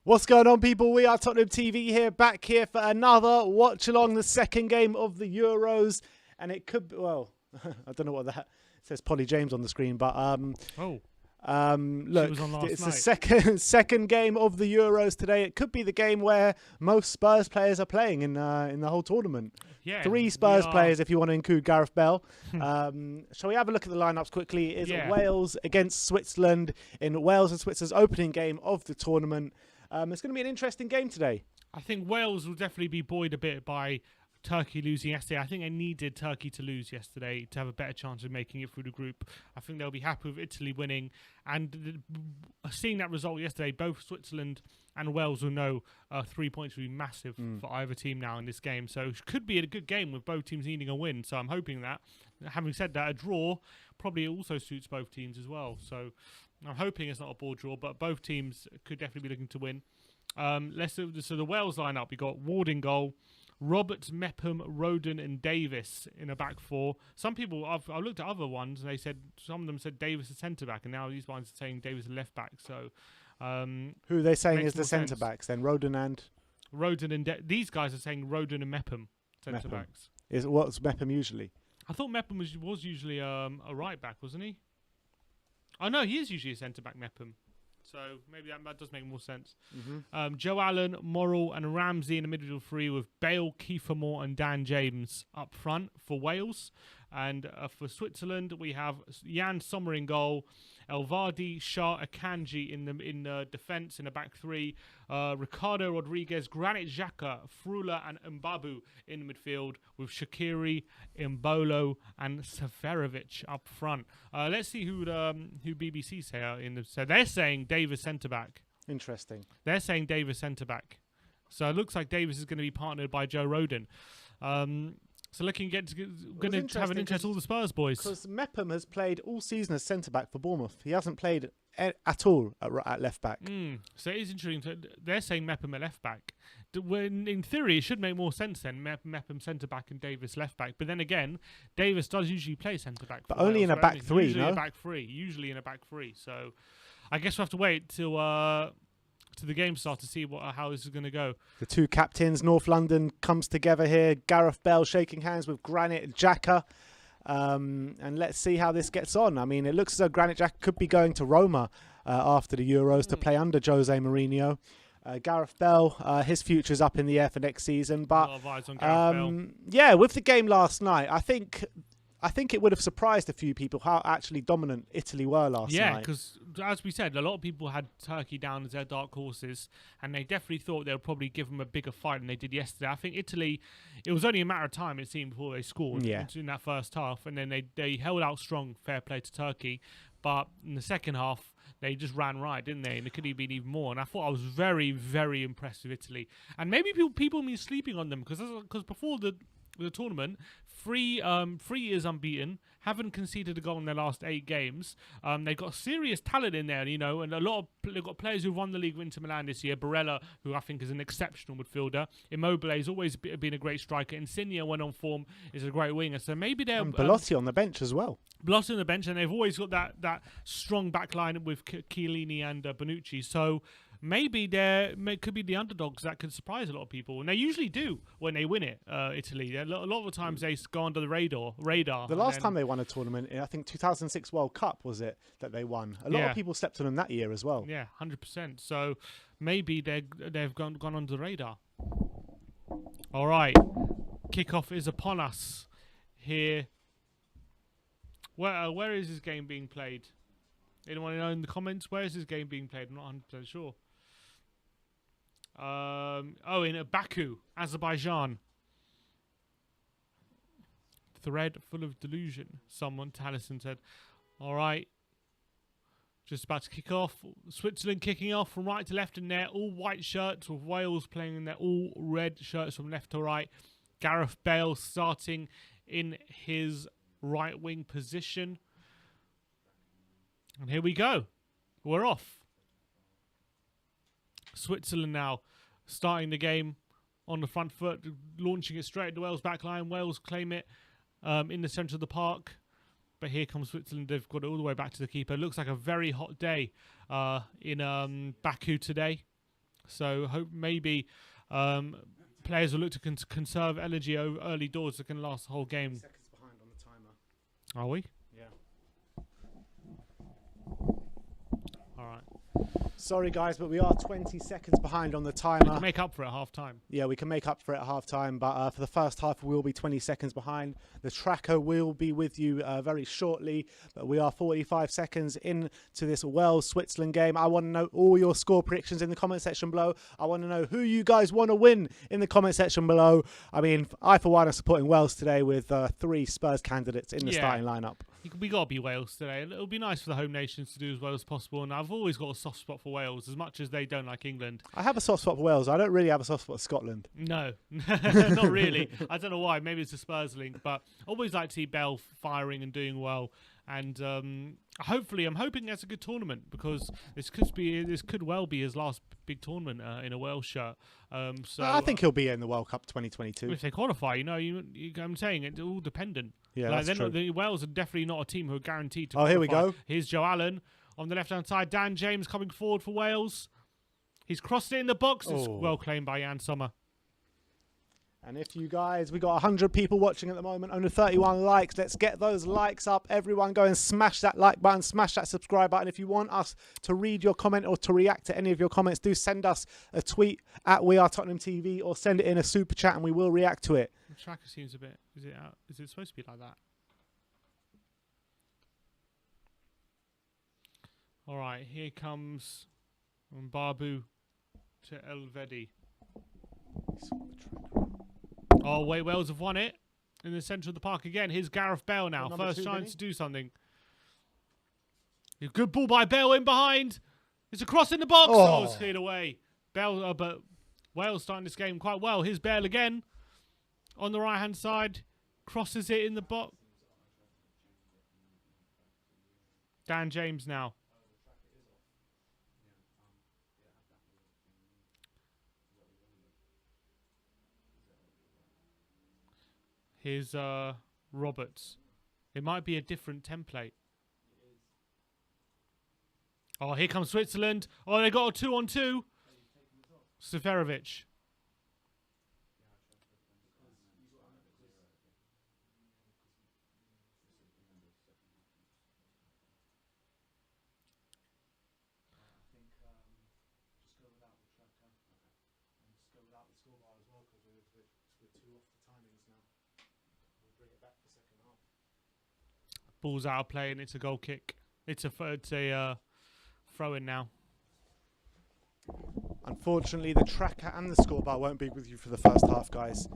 What's going on, people? We are Tottenham TV here, back here for another watch along, the second game of the Euros. And it could be, well, I don't know what that says, Polly James on the screen, but look, it's the second game of the Euros today. It could be the game where most Spurs players are playing in the whole tournament. Yeah, 3 Spurs players if you want to include Gareth Bell. Shall we have a look at the lineups quickly? It's Wales against Switzerland in Wales and Switzerland's opening game of the tournament. It's going to be an interesting game today. I think Wales will definitely be buoyed a bit by Turkey losing yesterday. I think they needed Turkey to lose yesterday to have a better chance of making it through the group. I think they'll be happy with Italy winning. And seeing that result yesterday, both Switzerland and Wales will know 3 points will be massive for either team now in this game. So it could be a good game with both teams needing a win. So I'm hoping that. Having said that, a draw probably also suits both teams as well. So I'm hoping it's not a ball draw, but both teams could definitely be looking to win. So the Wales lineup, we got Ward in goal, Roberts, Mepham, Roden and Davis in a back four. Some people, I've looked at other ones, and they said, some of them said Davis is centre-back, and now these ones are saying Davis is left-back. So who are they saying is the centre-backs then? Roden and these guys are saying Roden and Mepham centre-backs. What's Mepham usually? I thought Mepham was usually a right-back, wasn't he? Oh, no, he is usually a centre-back, Mepham. So maybe that does make more sense. Joe Allen, Morrell and Ramsey in the midfield 3 with Bale, Kiefer Moore and Dan James up front for Wales. And for Switzerland, we have Jan Sommer in goal, Elvardi, Shah, Akanji in the defence in the back three, Ricardo Rodriguez, Granit Xhaka, Frula and Mbabu in the midfield with Shaqiri, Mbolo and Seferovic up front. Let's see who BBC say in the. So they're saying Davis centre back. Interesting. They're saying Davis centre back. So it looks like Davis is going to be partnered by Joe Rodon. So looking going to have an interest all the Spurs boys. Because Mepham has played all season as centre-back for Bournemouth. He hasn't played at all at left-back. So it is interesting. They're saying Mepham at left-back. When in theory, it should make more sense then, Mepham centre-back and Davis left-back. But then again, Davis does usually play centre-back. But only in a back three, usually no? Usually in a back three. So I guess we'll have to wait till the game start to see how this is going to go. The two captains, North London comes together here. Gareth Bale shaking hands with Granit Xhaka. And let's see how this gets on. I mean, it looks as though Granit Xhaka could be going to Roma after the Euros to play under Jose Mourinho. Gareth Bale, his future's up in the air for next season. But a lot of eyes on Gareth Bale. Yeah, with the game last night, I think it would have surprised a few people how actually dominant Italy were last night. Yeah, because as we said, a lot of people had Turkey down as their dark horses, and they definitely thought they would probably give them a bigger fight than they did yesterday. I think Italy, it was only a matter of time, it seemed, before they scored in that first half, and then they held out strong, fair play to Turkey. But in the second half, they just ran right, didn't they? And it could have been even more. And I thought I was very, very impressed with Italy. And maybe people been sleeping on them because before the tournament, 3 years unbeaten, haven't conceded a goal in their last 8 games. They've got serious talent in there, and they've got players who've won the league with Inter Milan this year. Barella, who I think is an exceptional midfielder. Immobile has always been a great striker. Insigne, when on form, is a great winger. So maybe they're Belotti on the bench as well. Belotti on the bench, and they've always got that strong back line with Chiellini and Bonucci. So maybe could be the underdogs that could surprise a lot of people, and they usually do when they win it. Italy, a lot of the times they go under the radar. The last time they won a tournament, I think 2006 World Cup was it that they won. A lot of people slept on them that year as well. Yeah, 100%. So maybe they've gone under the radar. All right, kickoff is upon us here. Where is this game being played? Anyone know in the comments? Where is this game being played? I'm not 100% sure. In Baku, Azerbaijan. Thread full of delusion, someone, Taliesin said. All right. Just about to kick off. Switzerland kicking off from right to left in their all white shirts, with Wales playing in their all red shirts from left to right. Gareth Bale starting in his right wing position. And here we go. We're off. Switzerland now starting the game on the front foot, launching it straight at the Wales back line. Wales claim it in the centre of the park. But here comes Switzerland. They've got it all the way back to the keeper. It looks like a very hot day in Baku today. So hope maybe players will look to conserve energy over early doors that can last the whole game. Seconds behind on the timer. Are we? Yeah. All right. Sorry, guys, but we are 20 seconds behind on the timer. We can make up for it at half time. Yeah, we can make up for it at half time, but for the first half, we will be 20 seconds behind. The tracker will be with you very shortly, but we are 45 seconds into this Wales-Switzerland game. I want to know all your score predictions in the comment section below. I want to know who you guys want to win in the comment section below. I mean, I, for one, am supporting Wales today with 3 Spurs candidates in the starting lineup. We got to be Wales today. It'll be nice for the home nations to do as well as possible, and I've always got a soft spot for Wales, as much as they don't like England. I have a soft spot for Wales. I don't really have a soft spot for Scotland. No, not really. I don't know why. Maybe it's a Spurs link, but I always like to see Bell firing and doing well. And hopefully, I'm hoping that's a good tournament, because this could well be his last big tournament in a Wales shirt. So I think he'll be in the World Cup 2022 if they qualify. I'm saying it's all dependent. Yeah, that's true. The Wales are definitely not a team who are guaranteed to. Oh, qualify. here we go. Here's Joe Allen on the left-hand side. Dan James coming forward for Wales. He's crossed it in the box. It's well claimed by Jan Sommer. And if you guys, we got 100 people watching at the moment, only 31 likes. Let's get those likes up. Everyone go and smash that like button, smash that subscribe button. If you want us to read your comment or to react to any of your comments, do send us a tweet at WeAreTottenhamTV or send it in a super chat and we will react to it. The tracker seems a bit, is it supposed to be like that? All right, here comes Mbabu to Elvedi. Oh, wait, Wales have won it in the centre of the park again. Here's Gareth Bale now. First chance to do something. A good ball by Bale in behind. It's a cross in the box. Oh, it's cleared away. Bale, but Wales starting this game quite well. Here's Bale again on the right-hand side. Crosses it in the box. Dan James now. Here's Roberts. It might be a different template. Oh, here comes Switzerland. Oh, they got a 2-on-2. Seferovic. Ball's out of play and it's a goal kick. It's a throw in now. Unfortunately, the tracker and the scorebar won't be with you for the first half, guys.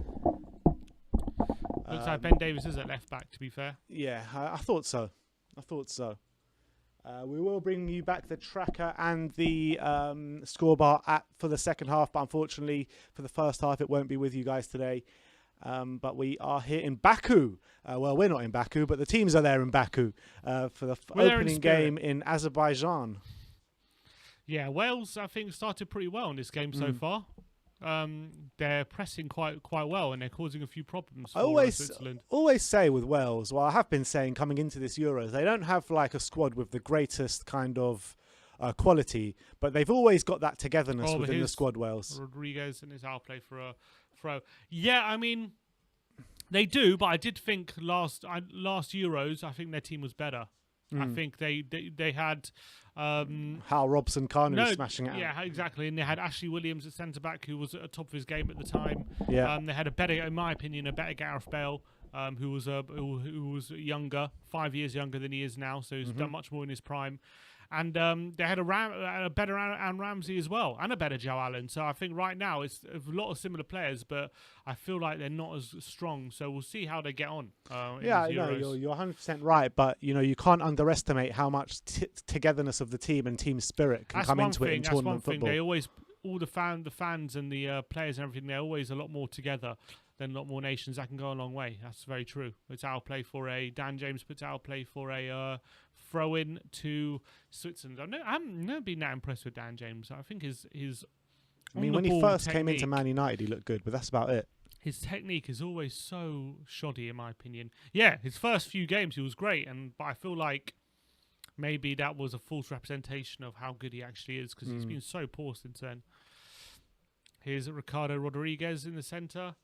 Looks like Ben Davies is at left back, to be fair. Yeah, I thought so. We will bring you back the tracker and the scorebar for the second half, but unfortunately for the first half it won't be with you guys today. But we are here in Baku. Well, we're not in Baku, but the teams are there in Baku for the opening game in Azerbaijan. Yeah, Wales, I think, started pretty well in this game so far. They're pressing quite well, and they're causing a few problems for Switzerland. I always say with Wales, well, I have been saying coming into this Euros, they don't have like a squad with the greatest kind of quality, but they've always got that togetherness within the squad, Wales. Rodriguez and his outplay for a throw. Yeah, I mean, they do, but I did think last Euros, I think their team was better. I think they had Hal Robson-Kanu smashing it out. Yeah, exactly. And they had Ashley Williams at centre back, who was at the top of his game at the time. Yeah. They had in my opinion, a better Gareth Bale, who was younger, 5 years younger than he is now, so he's done much more in his prime. And they had a better Aaron Ramsey as well, and a better Joe Allen. So I think right now it's a lot of similar players, but I feel like they're not as strong. So we'll see how they get on. Yeah, no, you're 100% right, but you can't underestimate how much togetherness of the team and team spirit can come into it in tournament football. They always, all the fans and the players and everything, they're always a lot more together than a lot more nations. That can go a long way. That's very true. It's outplay for Dan James puts outplay for a throw in to Switzerland. I've never been that impressed with Dan James. I think his I mean, when he first came into Man United, he looked good, but that's about it. His technique is always so shoddy, in my opinion. Yeah, his first few games he was great, but I feel like maybe that was a false representation of how good he actually is, because he's been so poor since then. Here's Ricardo Rodriguez in the centre.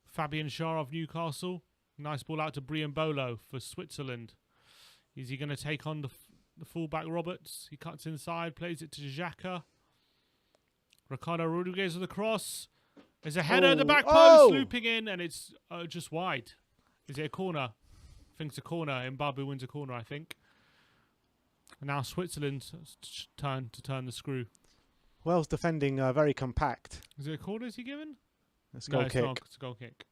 Fabian Schär of Newcastle. Nice ball out to Brian Bolo for Switzerland. Is he going to take on the fullback Roberts? He cuts inside, plays it to Xhaka. Ricardo Rodriguez with the cross. There's a header at the back post, looping in, and it's just wide. Is it a corner? I think it's a corner. Mbabu wins a corner, I think. And now Switzerland's turn to turn the screw. Wales defending very compact. Is it a corner? Is he given? It's a goal kick. It's a goal kick.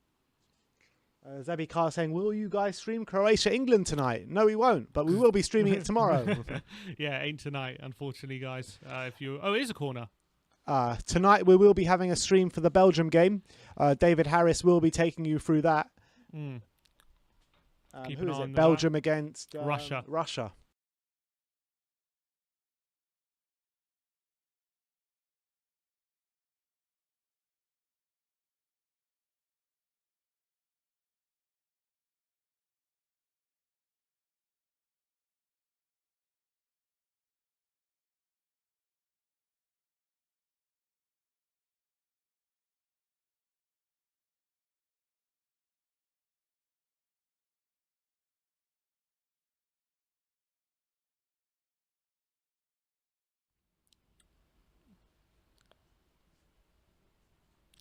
Zabi Carr saying, will you guys stream Croatia-England tonight? No, we won't, but we will be streaming it tomorrow. Yeah, ain't tonight, unfortunately, guys. It is a corner. Tonight we will be having a stream for the Belgium game. David Harris will be taking you through that. Who is it? Belgium against Russia.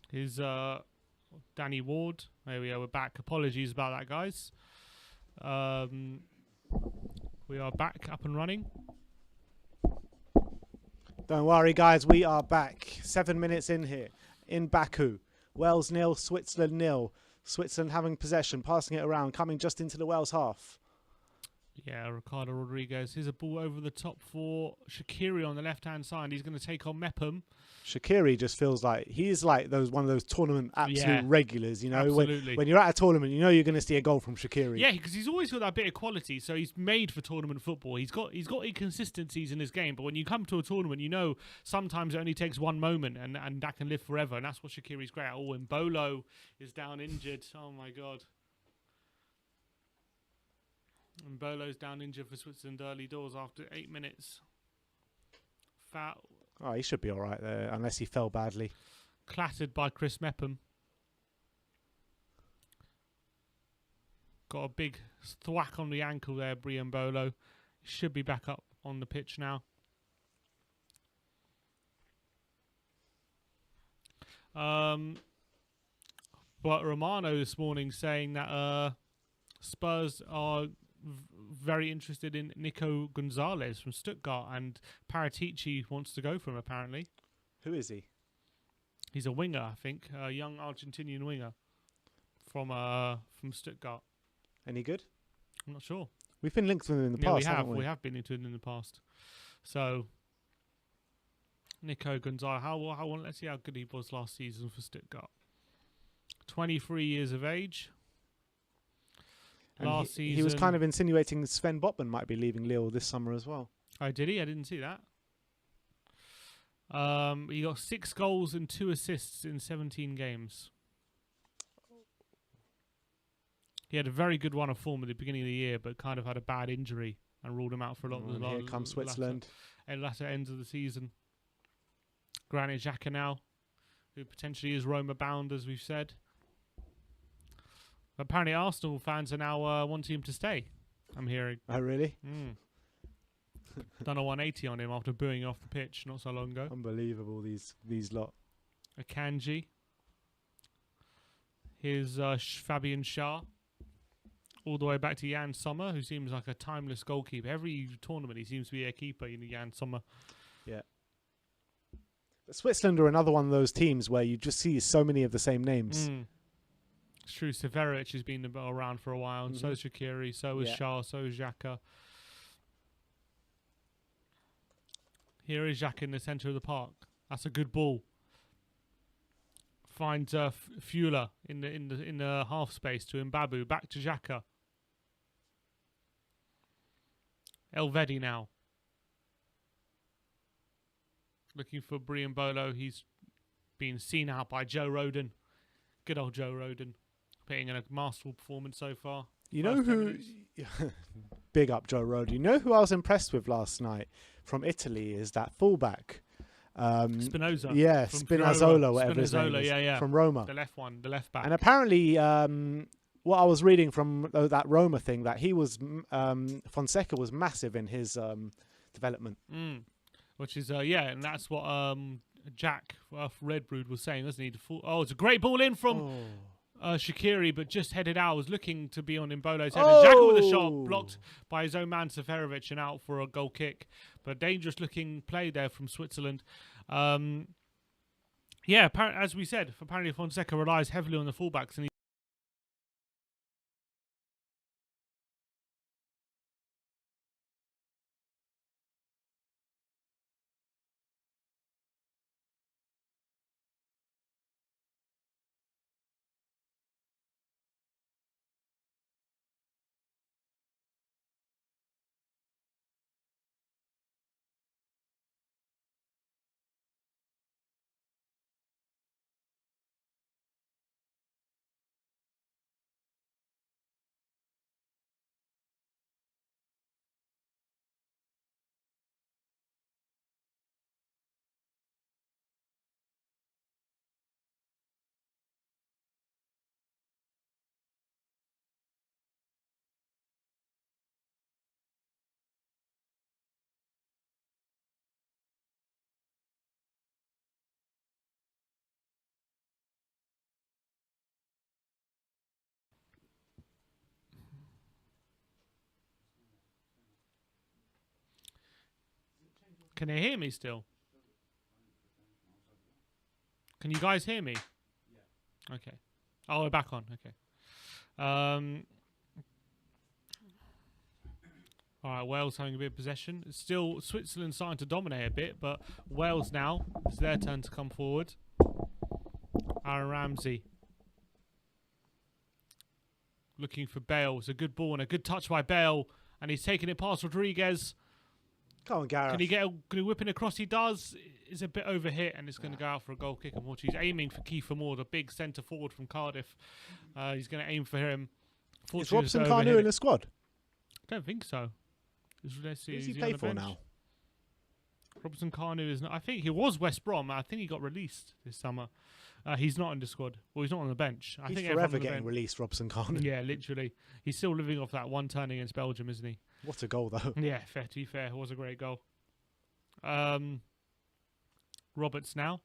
Here's Danny Ward. There we are. We're back. Apologies about that, guys. We are back up and running. Don't worry, guys. We are back. 7 minutes in here in Baku. Wales 0, Switzerland 0. Switzerland having possession, passing it around, coming just into the Wales half. Yeah, Ricardo Rodriguez. Here's a ball over the top for Shaqiri on the left-hand side. He's going to take on Mepham. Shaqiri just feels like he's like one of those tournament absolute regulars. You know, absolutely. When you're at a tournament, you know you're going to see a goal from Shaqiri. Yeah, because he's always got that bit of quality. So he's made for tournament football. He's got inconsistencies in his game, but when you come to a tournament, you know sometimes it only takes one moment, and that can live forever. And that's what Shaqiri's great at. Oh, and Bolo is down injured. Oh my God. And Bolo's down injured for Switzerland early doors after 8 minutes. Foul. Oh, he should be all right there, unless he fell badly. Clattered by Chris Mepham. Got a big thwack on the ankle there, Brian Bolo. He should be back up on the pitch now. But Romano this morning saying that Spurs are very interested in Nico Gonzalez from Stuttgart, and Paratici wants to go for him apparently. Who is he? He's a winger, I think, a young Argentinian winger from Stuttgart. Any good? I'm not sure. We've been linked with him in the past, haven't we? We have been linked with him in the past. So Nico Gonzalez, let's see how good he was last season for Stuttgart. 23 years of age. And Last season, he was kind of insinuating Sven Botman might be leaving Lille this summer as well. Oh, did he? I didn't see that. He got 6 goals and 2 assists in 17 games. He had a very good run of form at the beginning of the year, but kind of had a bad injury and ruled him out for a lot of the Here comes Switzerland. Latter ends of the season. Granit Xhaka now, who potentially is Roma bound, as we've said. Apparently Arsenal fans are now wanting him to stay, I'm hearing. Oh, really? Done a 180 on him after booing off the pitch not so long ago. Unbelievable, these lot. Akanji. Here's Fabian Schär. All the way back to Jan Sommer, who seems like a timeless goalkeeper. Every tournament he seems to be a keeper, Jan Sommer. Yeah. But Switzerland are another one of those teams where you just see so many of the same names. It's true. Severovic has been around for a while, and so is Shaqiri, so is Schär, so is Xhaka. Here is Xhaka in the centre of the park. That's a good ball. Finds Fuller in the half space to Mbabu. Back to Xhaka. Elvedi now. Looking for Brian Bolo. He's been seen out by Joe Rodon. Good old Joe Rodon. Putting in a masterful performance so far. You know who... Big up Joe Rodon. You know who I was impressed with last night from Italy is that fullback. Spinoza. Yeah, Spinazzola, whatever his name is. Yeah. From Roma. The left one, the left back. And apparently, what I was reading from that Roma thing, that he was... Fonseca was massive in his development. Which is, and that's what Jack Redbrood was saying, wasn't he? It's a great ball in from Shaqiri, but just headed out. Was looking to be on Mbolo's head. Xhaka with a shot, blocked by his own man, Seferovic, and out for a goal kick. But dangerous looking play there from Switzerland. As we said, apparently Fonseca relies heavily on the fullbacks, and can they hear me still? Can you guys hear me? Yeah. Okay. Oh, we're back on. Okay. All right, Wales having a bit of possession. It's still Switzerland starting to dominate a bit, but Wales now, it's their turn to come forward. Aaron Ramsey looking for Bale. It's a good ball and a good touch by Bale, and he's taking it past Rodriguez. Come on, Gareth. Can he whip it across? He does. It's a bit overhit, and it's going to go out for a goal kick. Unfortunately, he's aiming for Kiefer Moore, the big centre forward from Cardiff. He's going to aim for him. Is Robson Kanu in the squad? I don't think so. Let's see. Who's he play for now? Robson Kanu is not. I think he was West Brom. I think he got released this summer. He's not in the squad. Well, he's not on the bench. I He's think forever getting released, Robson Kanu. Yeah, literally. He's still living off that one turn against Belgium, isn't he? What a goal, though. Yeah, fair to be fair. It was a great goal. Roberts now.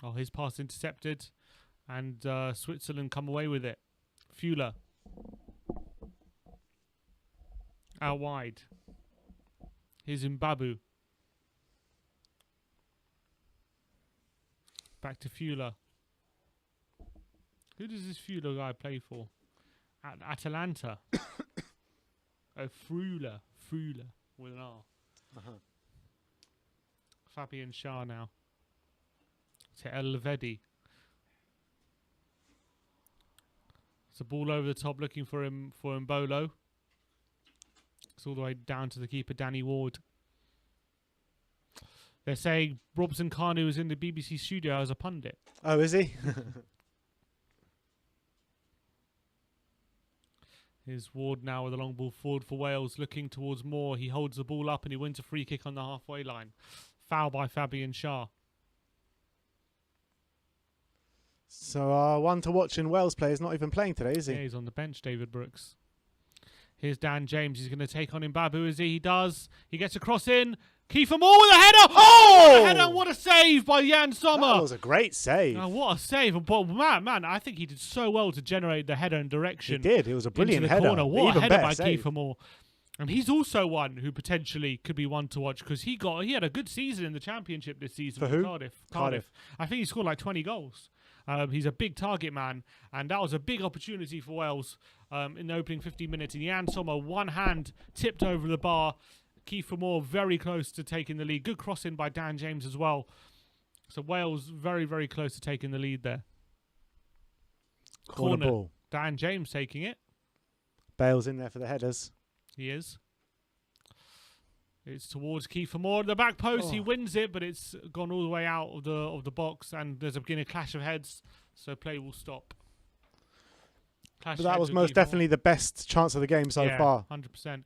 Oh, his pass intercepted. And Switzerland come away with it. Fuller. Out wide. Here's Mbabu. Back to Fuller. Who does this Fuller guy play for? At Atalanta. Oh, Fuller with an R. Fabian Schär now. To Elvedi. It's a ball over the top looking for Mbolo. It's all the way down to the keeper, Danny Ward. They're saying Robson Kanu is in the BBC studio as a pundit. Oh, is he? Here's Ward now with a long ball forward for Wales, looking towards Moore. He holds the ball up and he wins a free kick on the halfway line. Foul by Fabian Schär. So one to watch in Wales players not even playing today, is he? Yeah, he's on the bench, David Brooks. Here's Dan James. He's going to take on Mbabu as he does. He gets a cross in. Kiefer Moore with a header. Oh! What a header. What a save by Jan Sommer. That was a great save. What a save. But man, I think he did so well to generate the header and direction. He did. It was a brilliant header. Corner. What even a header better by save. Kiefer Moore. And he's also one who potentially could be one to watch because he had a good season in the Championship this season for who? Cardiff. I think he scored like 20 goals. He's a big target man, and that was a big opportunity for Wales in the opening 15 minutes. And Jan Sommer, one hand tipped over the bar. Kiefer Moore very close to taking the lead. Good crossing by Dan James as well. So Wales very, very close to taking the lead there. Corner ball. Dan James taking it. Bale's in there for the headers. He is. It's towards Kiefer Moore at the back post. Oh. He wins it, but it's gone all the way out of the box, and there's a clash of heads, so play will stop. But that was most definitely the best chance of the game so far. 100%. And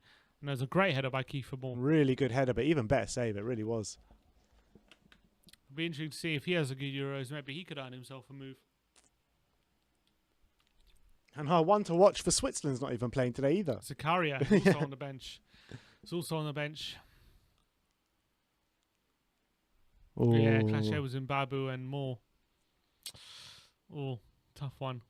there's a great header by Kiefer Moore. Really good header, but even better save. It really was. It'll be interesting to see if he has a good Euros. Maybe he could earn himself a move. And one to watch for Switzerland's not even playing today either. Zakaria also on the bench. It's also on the bench. Ooh. Yeah, clash here was Mbabu and Moore. Oh, tough one.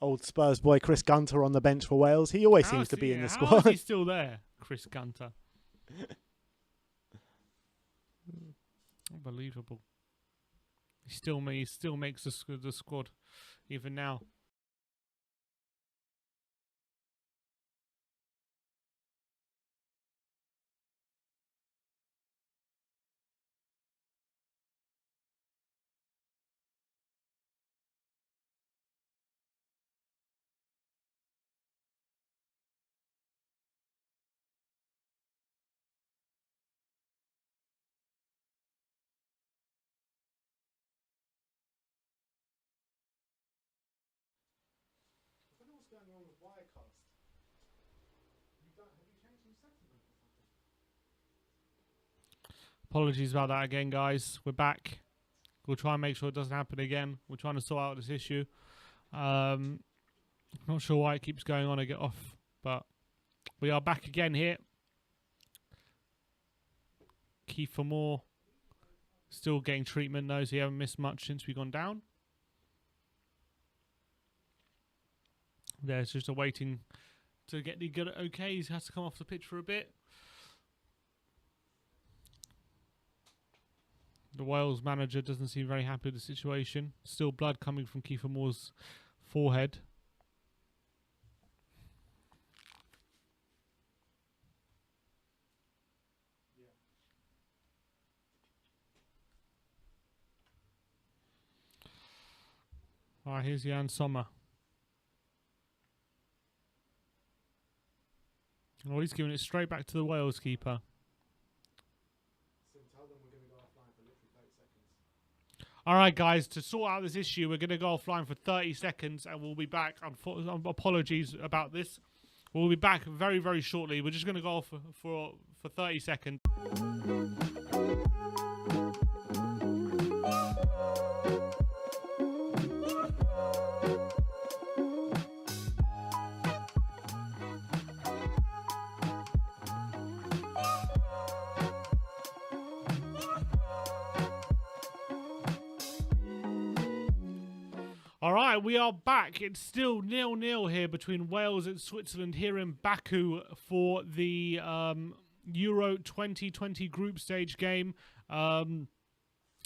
Old Spurs boy Chris Gunter on the bench for Wales. He always seems to be in the squad. How is he still there, Chris Gunter? Unbelievable. He still makes the squad even now. Going wrong with Wirecast? Have you changed some settings or something? Apologies about that again, guys. We're back. We'll try and make sure it doesn't happen again. We're trying to sort out this issue. Not sure why it keeps going on again off, but we are back again here. Kiefer Moore still getting treatment though, so he hasn't missed much since we've gone down. There's just awaiting to get the good okay. He has to come off the pitch for a bit. The Wales manager doesn't seem very happy with the situation. Still blood coming from Kiefer Moore's forehead. Alright, here's Jan Sommer. Oh, he's giving it straight back to the Wales keeper. Alright guys, to sort out this issue, we're going to go offline for 30 seconds and we'll be back. Apologies about this. We'll be back very, very shortly. We're just going to go off for 30 seconds. All right, we are back. It's still 0-0 here between Wales and Switzerland here in Baku for the Euro 2020 group stage game. Haven't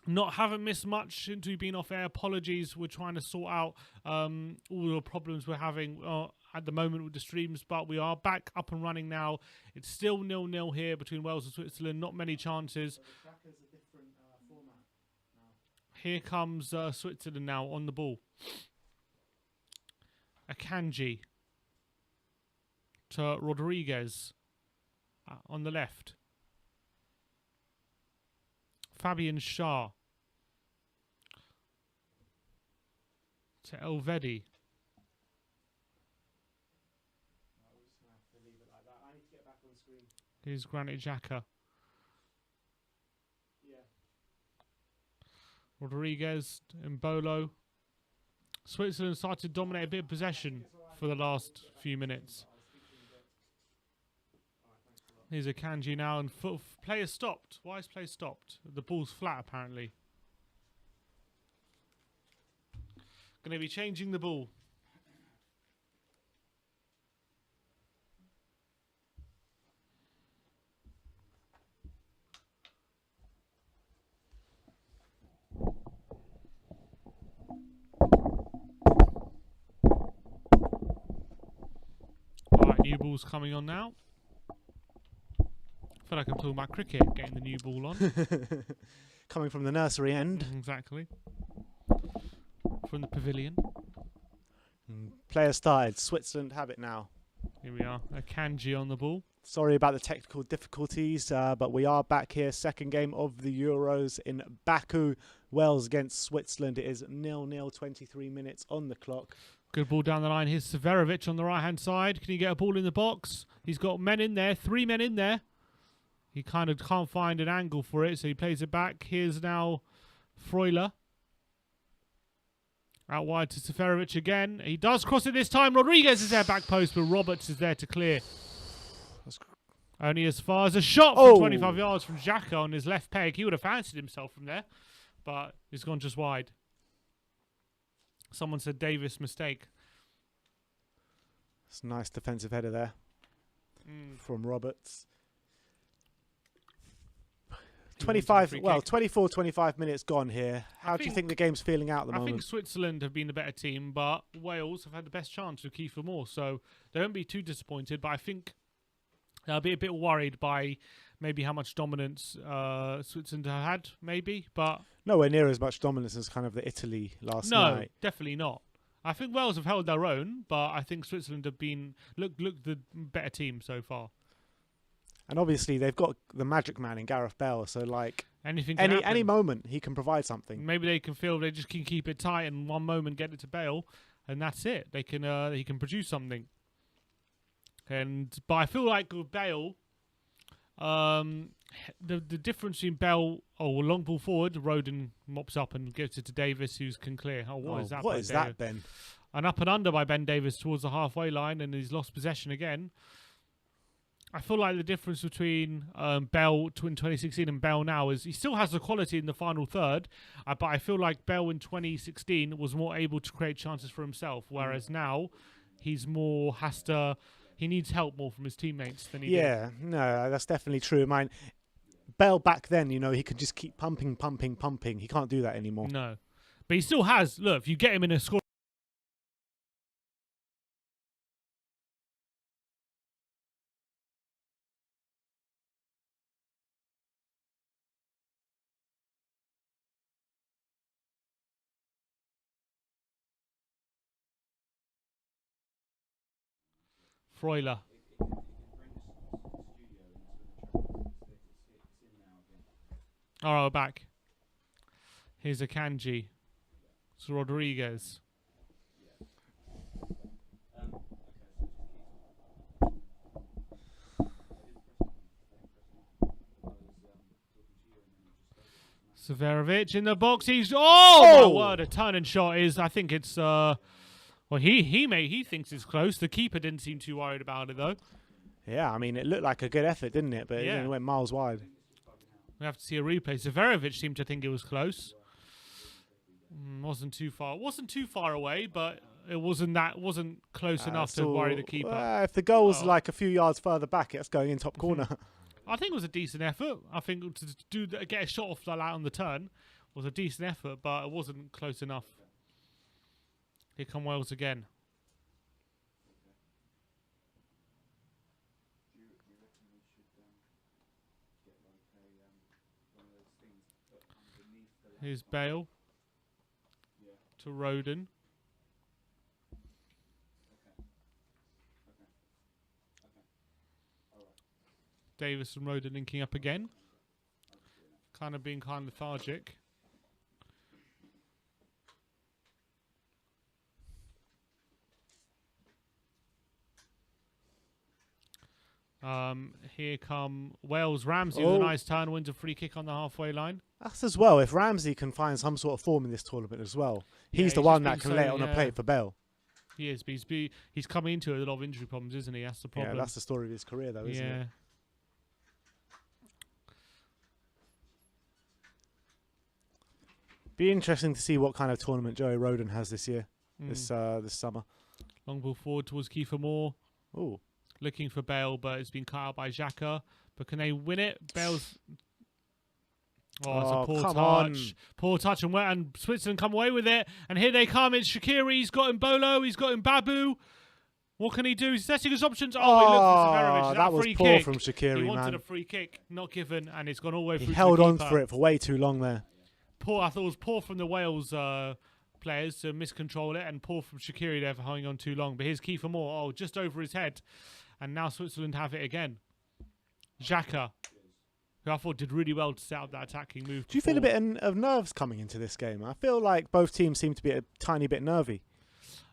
missed much since we've been off air. Apologies. We're trying to sort out all the problems we're having at the moment with the streams, but we are back up and running now. It's still 0-0 here between Wales and Switzerland. Not many chances. Here comes Switzerland now on the ball. Akanji to Rodriguez on the left. Fabian Schär to Elvedi. Here's Granit Xhaka. Rodriguez and Bolo. Switzerland started to dominate a bit of possession for the last few minutes. Here's a Kanji now, and play is stopped. Why is play stopped? The ball's flat, apparently. Going to be changing the ball. New ball's coming on now. I feel like I'm talking about cricket, getting the new ball on. Coming from the nursery end. Exactly. From the pavilion. Player started. Switzerland have it now. Here we are. Akanji on the ball. Sorry about the technical difficulties, but we are back here. Second game of the Euros in Baku. Wales against Switzerland. It is 0-0, 23 minutes on the clock. Good ball down the line. Here's Severovic on the right-hand side. Can he get a ball in the box? He's got men in there. 3 men in there. He kind of can't find an angle for it, so he plays it back. Here's now Freuler. Out wide to Severovic again. He does cross it this time. Rodriguez is there, back post, but Roberts is there to clear. Only as far as a shot from 25 yards from Xhaka on his left peg. He would have fancied himself from there, but he's gone just wide. Someone said Davis mistake. It's a nice defensive header there from Roberts. 24, 25 minutes gone here. How do you think the game's feeling out at the moment? I think Switzerland have been the better team, but Wales have had the best chance with Kiefer Moore, so they won't be too disappointed, but I think they'll be a bit worried by maybe how much dominance Switzerland have had, maybe, but nowhere near as much dominance as kind of the Italy last night. No, definitely not. I think Wales have held their own, but I think Switzerland have been look the better team so far. And obviously they've got the magic man in Gareth Bale, so like any moment he can provide something. Maybe they can feel they just can keep it tight and one moment get it to Bale, and that's it. They can he can produce something. But I feel like with Bale, the difference between Bell, long ball forward, Roden mops up and gives it to Davis, who can clear. What is that? What is that, Ben? An up and under by Ben Davis towards the halfway line, and he's lost possession again. I feel like the difference between Bell in 2016 and Bell now is he still has the quality in the final third, but I feel like Bell in 2016 was more able to create chances for himself, whereas now he's more he needs help more from his teammates than he did. Yeah, no, that's definitely true. Bale back then, you know, he could just keep pumping. He can't do that anymore. No. But he still has. Look, if you get him in a score. Freuler. All right, we're back. Here's Akanji. It's Rodriguez. Severovic in the box. He's my word! A turning shot is. I think it's. Well, he thinks it's close. The keeper didn't seem too worried about it though. Yeah, I mean, it looked like a good effort, didn't it? But it went miles wide. We have to see a replay. Severovic seemed to think it was close. Wasn't too far. Wasn't too far away, but it wasn't close enough to worry the keeper. If the goal's like a few yards further back, it's going in top corner. I think it was a decent effort. I think to get a shot off like that on the turn was a decent effort, but it wasn't close enough. Here come Wales again. Here's Bale to Roden. Davis and Roden linking up again. Being kind of lethargic. Here come Wales. Ramsey with a nice turn, wins a free kick on the halfway line. That's as well. If Ramsey can find some sort of form in this tournament as well, he's the one that can lay it on a plate for Bale. He is, but he's coming into a lot of injury problems, isn't he? That's the problem. Yeah, that's the story of his career, though, isn't it? Be interesting to see what kind of tournament Joey Roden has this year, this summer. Long ball forward towards Kiefer Moore. Ooh. Looking for Bale, but it's been cut out by Xhaka. But can they win it? Bale's... Oh, it's a poor touch. Poor touch, and Switzerland come away with it. And here they come. It's Shaqiri. He's got Mbolo. He's got Mbabu. What can he do? He's testing his options. Oh, he looked for Severovic. That was poor from Shaqiri, man. He wanted a free kick, not given, and it's gone all the way through. He held on for it for way too long there. Poor. I thought it was poor from the Wales players to miscontrol it, and poor from Shaqiri there for holding on too long. But here's Kiefer Moore. Oh, just over his head. And now Switzerland have it again. Xhaka, who I thought did really well to set up that attacking move. Do you feel a bit of nerves coming into this game? I feel like both teams seem to be a tiny bit nervy.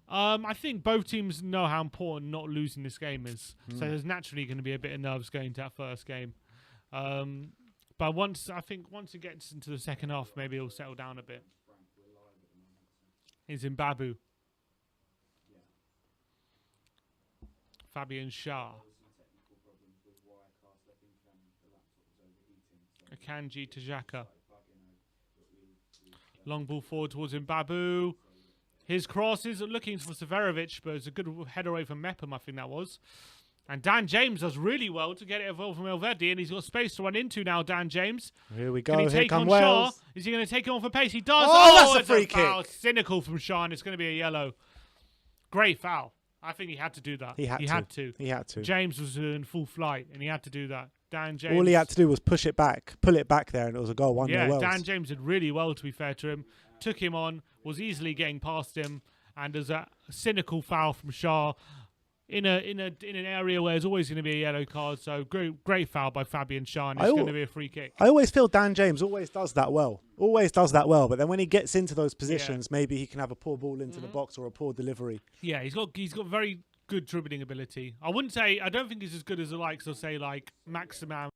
I think both teams know how important not losing this game is. So there's naturally going to be a bit of nerves going into that first game. But once it gets into the second half, maybe it'll settle down a bit. He's Mbabu. Fabian Schär. Akanji to Xhaka. Long ball forward towards Mbabu. His cross is looking for Severovic, but it's a good header away from Mepham, I think that was. And Dan James does really well to get it from Elvedi, and he's got space to run into now, Dan James. Here we go. Can he take on Schär? Is he going to take it on for pace? He does. Oh, that's a free kick. Foul. Cynical from Schär, and it's going to be a yellow. Great foul. I think he had to do that. He had to. James was in full flight, and he had to do that. Dan James. All he had to do was pull it back there, and it was a goal. 1-0 Wales. Dan James did really well, to be fair to him. Took him on, was easily getting past him, and there's a cynical foul from Schär in an area where there's always going to be a yellow card. So great foul by Fabian Schär, and it's going to be a free kick. I always feel Dan James always does that well. But then when he gets into those positions, maybe he can have a poor ball into the box or a poor delivery. Yeah, he's got very good dribbling ability. I don't think he's as good as the likes of, say, like Maximan.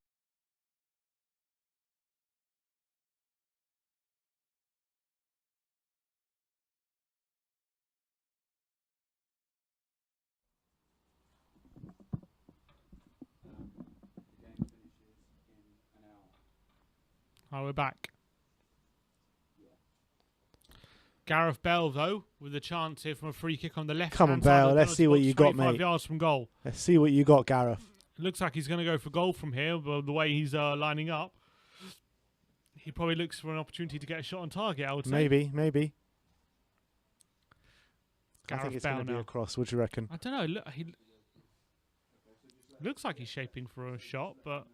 Oh, we're back. Gareth Bale, though, with a chance here from a free kick on the left. Come on, Bale. Let's see what you got, mate. 5 yards from goal. Let's see what you got, Gareth. Looks like he's going to go for goal from here, the way he's lining up. He probably looks for an opportunity to get a shot on target, I would say. Maybe. I think Gareth it's going Bale to be now. a cross. What do you reckon? I don't know. Look, he looks like he's shaping for a shot, but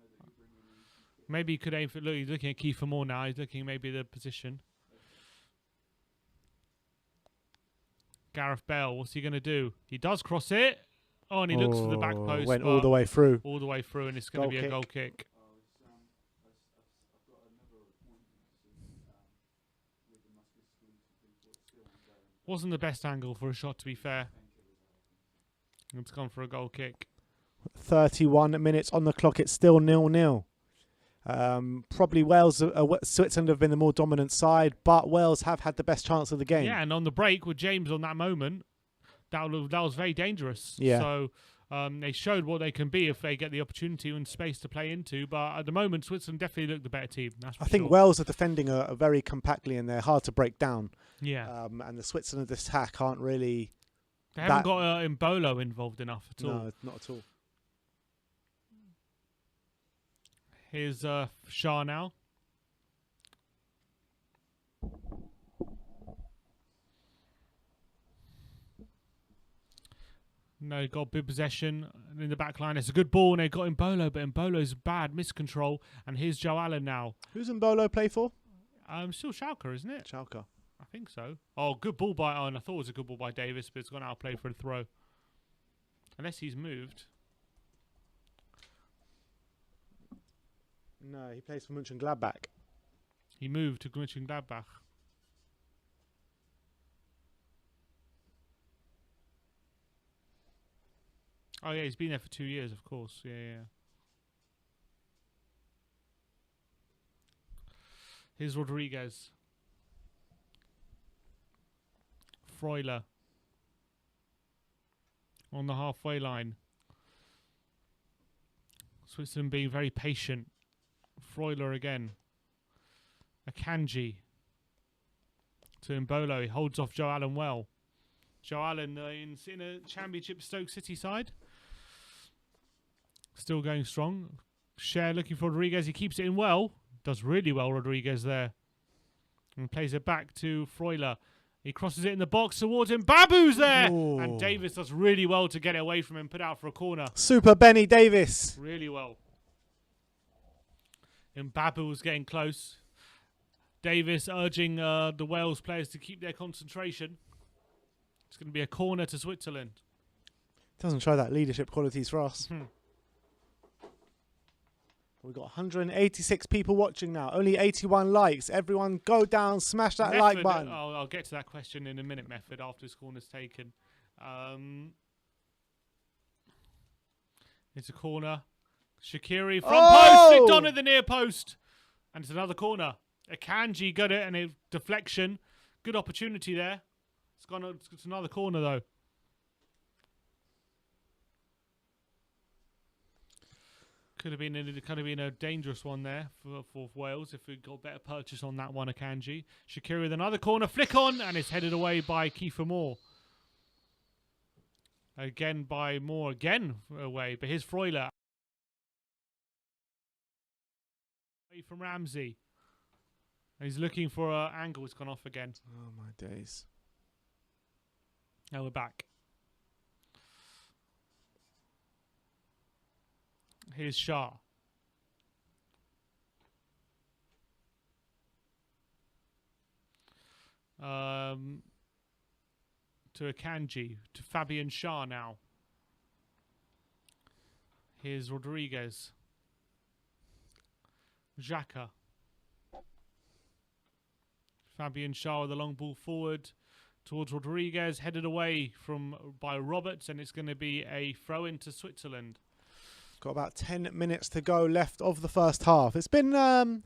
maybe he could aim for. Look, he's looking at Kiefer Moore now. He's looking maybe the position. Gareth Bale, what's he going to do? He does cross it. Oh, and he looks for the back post. Went all the way through. All the way through, and it's going to be a goal kick. Wasn't the best angle for a shot, to be fair. It's gone for a goal kick. 31 minutes on the clock. It's still 0-0. Probably Wales, Switzerland have been the more dominant side, but Wales have had the best chance of the game. Yeah, and on the break with James on that moment, that was very dangerous. Yeah. So they showed what they can be if they get the opportunity and space to play into. But at the moment, Switzerland definitely look the better team. That's for I think sure. Wales are defending are very compactly and they're hard to break down. Yeah. And the Switzerland attack aren't really. They haven't got Mbolo involved enough at all. No, not at all. Here's Shah now. No, they got good possession in the back line. It's a good ball, and they got Mbolo, but Mbolo's bad miscontrol. And here's Joe Allen now. Who's Mbolo play for? Still Schalke, isn't it? Schalke. I think so. Oh, good ball by... Oh, and I thought it was a good ball by Davis, but it's gone out of play for a throw. Unless he's moved. No, he plays for Mönchengladbach. He moved to Mönchengladbach. Oh, yeah, he's been there for 2 years, of course. Yeah. Here's Rodriguez. Freuler. On the halfway line. Switzerland being very patient. Freuler again. Akanji. To Mbolo. He holds off Joe Allen well. Joe Allen in a championship Stoke City side. Still going strong. Cher looking for Rodriguez. He keeps it in well. Does really well, Rodriguez there. And plays it back to Freuler. He crosses it in the box towards him. Babu's there! Ooh. And Davis does really well to get it away from him. Put out for a corner. Super Benny Davis. Really well. And Babu was getting close. Davis urging the Wales players to keep their concentration. It's going to be a corner to Switzerland. Doesn't show that leadership qualities for us. We've got 186 people watching now. Only 81 likes. Everyone go down, smash that like button. I'll get to that question in a minute, Method, after this corner's taken. It's a corner. Shaqiri from post. Flicked on at the near post. And it's another corner. Akanji got it and a deflection. Good opportunity there. It's another corner, though. Could have been a dangerous one there for Wales if we got better purchase on that one, Akanji. Shaqiri with another corner, flick on, and it's headed away by Kiefer Moore. Again by Moore, again away, but here's Freuler. Away from Ramsey. And he's looking for an angle, it's gone off again. Oh my days. Now we're back. Here's Shah. To Akanji. To Fabian Shah now. Here's Rodriguez. Xhaka. Fabian Shah with a long ball forward towards Rodriguez. Headed away by Roberts, and it's going to be a throw into Switzerland. Got about 10 minutes to go left of the first half. It's been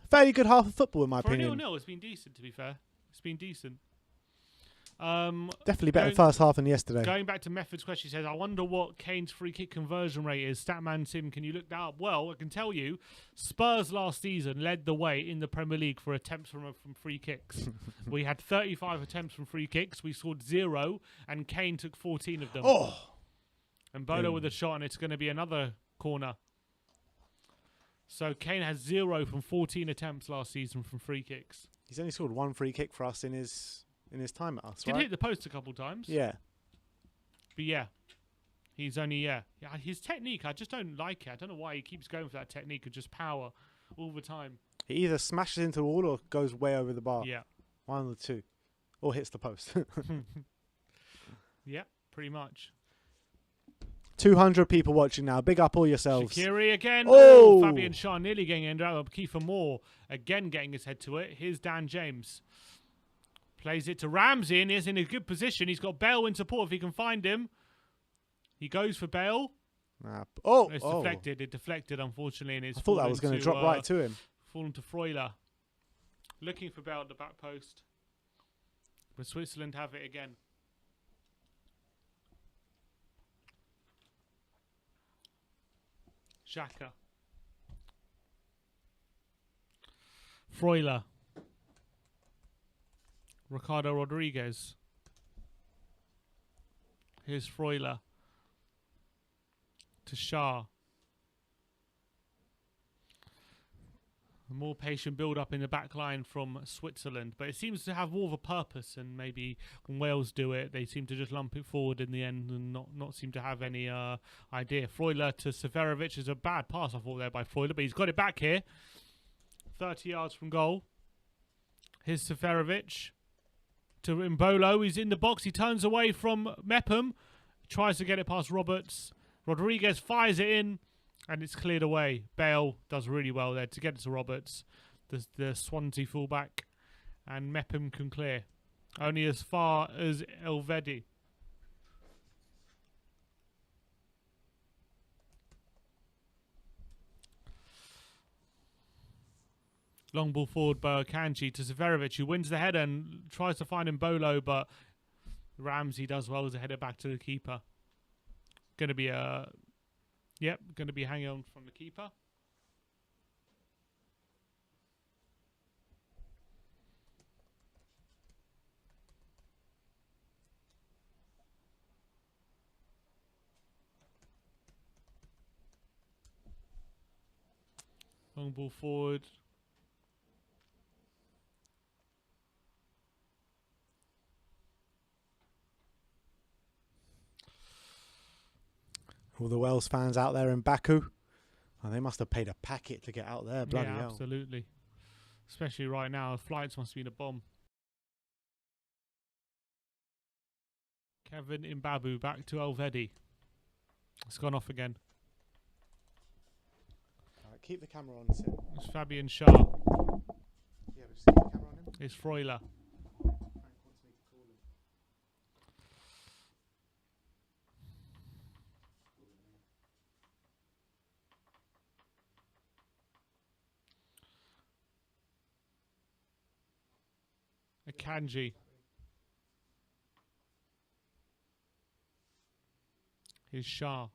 fairly good half of football, in my opinion. 0-0, it's been decent, to be fair. It's been decent. Definitely better first half than yesterday. Going back to Method's question, he says, I wonder what Kane's free kick conversion rate is. Statman Sim, can you look that up? Well, I can tell you, Spurs last season led the way in the Premier League for attempts from free kicks. We had 35 attempts from free kicks. We scored 0, and Kane took 14 of them. And Bono with a shot, and it's going to be another corner. So Kane has 0 from 14 attempts last season from free kicks. He's only scored 1 free kick for us in his time at us, Did right? hit the post a couple times. Yeah. But yeah, he's only, yeah. His technique, I just don't like it. I don't know why he keeps going for that technique of just power all the time. He either smashes into the wall or goes way over the bar. Yeah. One of the two. Or hits the post. Yeah, pretty much. 200 people watching now. Big up all yourselves. Shaqiri again. Oh! Fabian Shaw nearly getting ended up. Kiefer Moore again getting his head to it. Here's Dan James. Plays it to Ramsey and is in a good position. He's got Bale in support if he can find him. He goes for Bale. It's deflected. It deflected, unfortunately. And I thought that was going to drop right to him. Fallen to Freuler. Looking for Bale at the back post. But Switzerland have it again. Xhaka. Freuler. Ricardo Rodriguez. Here's Freuler. To Shah. A more patient build-up in the back line from Switzerland. But it seems to have more of a purpose. And maybe when Wales do it, they seem to just lump it forward in the end and not seem to have any idea. Freuler to Severovic is a bad pass, I thought, there by Freuler. But he's got it back here. 30 yards from goal. Here's Severovic. To Mbolo. He's in the box. He turns away from Mepham. Tries to get it past Roberts. Rodriguez fires it in. And it's cleared away. Bale does really well there to get it to Roberts, the Swansea fullback. And Mepham can clear. Only as far as Elvedi. Long ball forward by Akanji to Severovic, who wins the header and tries to find Mbolo, but Ramsey does well as a header back to the keeper. Going to be a... Yep, going to be hanging on from the keeper. Long ball forward. All the Wales fans out there in Baku. Oh, they must have paid a packet to get out there. Bloody hell. Absolutely. Especially right now. Flights must have been a bomb. Kevin Mbabu back to Elvedi. It's gone off again. Keep the camera on, Sid. It's Fabian Shaw. Yeah, but just keep the camera on him. It's Freuler. Akanji. Here's Shah.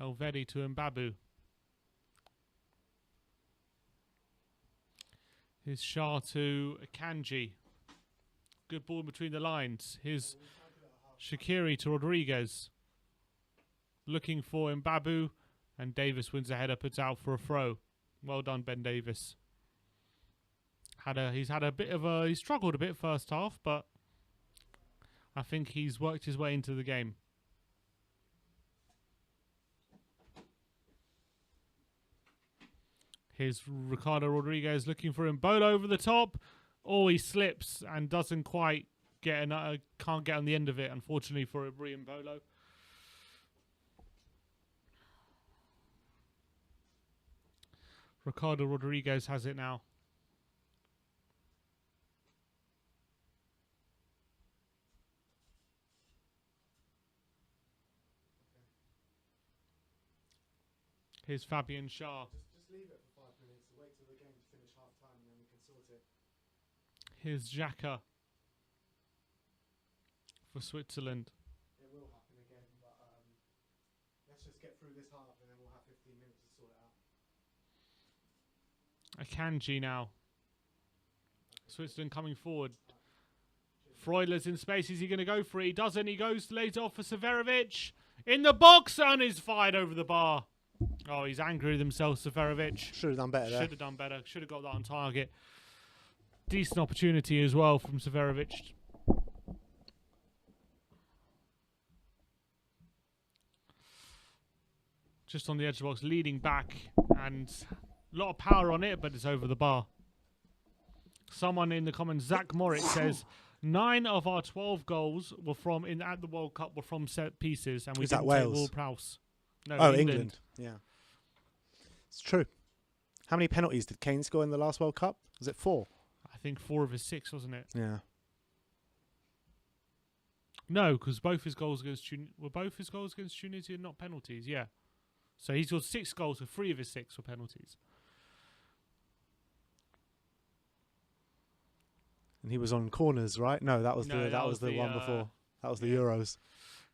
Elvedi to Mbabu. Here's Shah to Akanji. Good ball between the lines. Here's Shaqiri to Rodriguez. Looking for Mbabu. And Davis wins the header, puts out for a throw. Well done, Ben Davis. He's struggled a bit first half, but I think he's worked his way into the game. Here's Ricardo Rodriguez looking for Mbolo over the top. Oh, he slips and doesn't quite get can't get on the end of it, unfortunately for Mbolo. Ricardo Rodriguez has it now. Here's Fabian Shaw. Just leave it for 5 minutes. Wait till the game to finish half time and then we can sort it. Here's Xhaka for Switzerland. It will happen again, but let's just get through this half and then we'll have 15 minutes to sort it out. Akanji now. Switzerland coming forward. Freuler's in space. Is he going to go for it? He doesn't. He goes later off for Severovic. In the box and is fired over the bar. Oh, he's angry with himself, Severovic. Should have done better there. Should have done better. Should have got that on target. Decent opportunity as well from Severovic. Just on the edge of the box, leading back, and a lot of power on it, but it's over the bar. Someone in the comments, Zach Moritz, says 9 of our 12 goals were from at the World Cup were from set pieces, and we didn't take Ward-Prowse. No, oh, England. Yeah, it's true. How many penalties did Kane score in the last World Cup? Was it 4? I think 4 of his 6, wasn't it? Yeah. No, because both his goals against Tunisia not penalties. Yeah. So he's got 6 goals, so 3 of his 6 were penalties. And he was on corners, right? No, that was the one before. That was the Euros.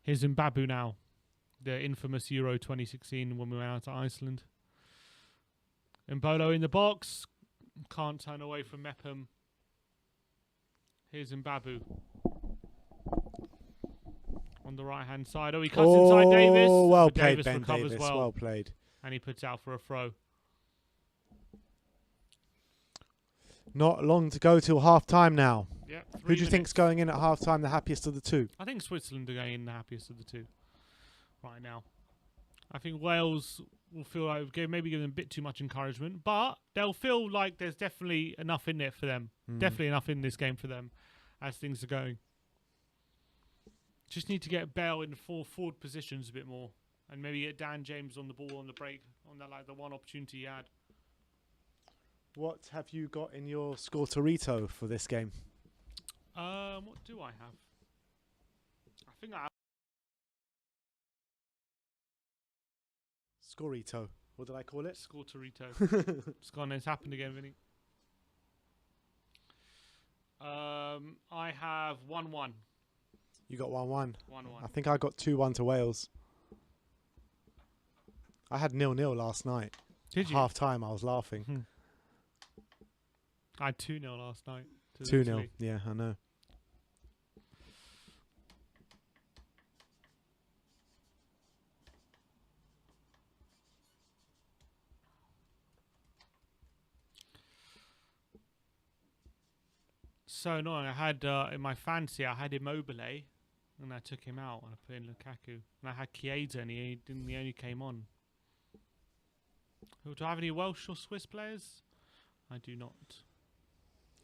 Here's Mbabu now, the infamous Euro 2016 when we went out to Iceland. Mbolo in the box, can't turn away from Mepham. Here's Mbabu on the right hand side. Oh, he cuts inside Davis. Oh, well but played, Davis Ben recovers Davis. Well played. And he puts out for a throw. Not long to go till half time now. Yep, Who do you think's going in at half time the happiest of the two? I think Switzerland are going in the happiest of the two right now. I think Wales will feel like maybe give them a bit too much encouragement, but they'll feel like there's definitely enough in it for them. Definitely enough in this game for them as things are going. Just need to get Bale in forward positions a bit more, and maybe get Dan James on the ball on the break on that the one opportunity he had. What have you got in your Scortorito for this game? What do I have? I think I have Scorito. What did I call it? Scortorito. It's gone. It's happened again, Vinny. I have 1-1. You got 1-1. 1-1. I think I got 2-1 to Wales. I had 0-0 last night. Did you? Half time, I was laughing. I had 2-0 last night. 2-0. Yeah, I know. So annoying. I had in my fancy, I had Immobile, and I took him out, and I put in Lukaku, and I had Chiesa, and he only came on. Do I have any Welsh or Swiss players? I do not.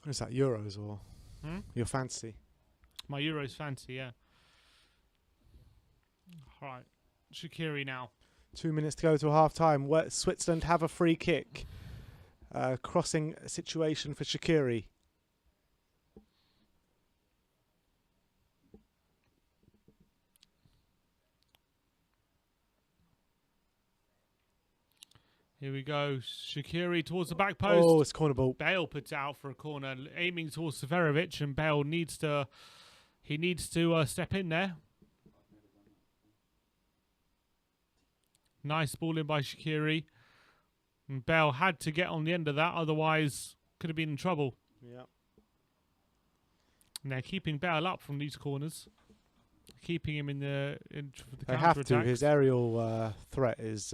Is that Euros or your fancy? My Euros fancy, yeah. All right, Shaqiri now. 2 minutes to go to half time. Switzerland have a free kick. Crossing situation for Shaqiri. Here we go. Shaqiri towards the back post. Oh, it's corner ball. Bale puts it out for a corner, aiming towards Severovic, and Bale needs to step in there. Nice ball in by Shaqiri. And Bale had to get on the end of that, otherwise could have been in trouble. Yeah. And they're keeping Bale up from these corners, keeping him in the They have to. His aerial threat is.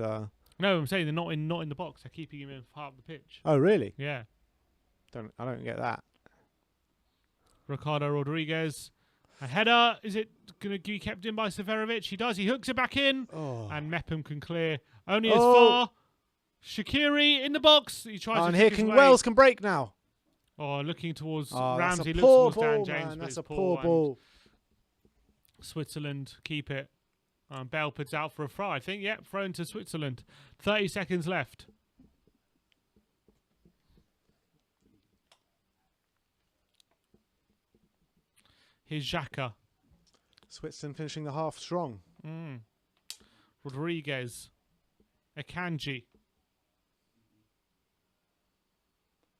No, I'm saying they're not in the box. They're keeping him in part of the pitch. Oh, really? Yeah. I don't get that. Ricardo Rodriguez. A header. Is it going to be kept in by Severovic? He does. He hooks it back in. Oh. And Mepham can clear only as far. Shaqiri in the box. He tries and to here Wales can break now. Oh, looking towards Ramsey. That's a Looks poor towards ball, Dan James. man. That's a poor ball. Switzerland keep it. Bale puts out for a throw, I think. Yep, thrown to Switzerland. 30 seconds left. Here's Xhaka. Switzerland finishing the half strong. Rodriguez. Akanji.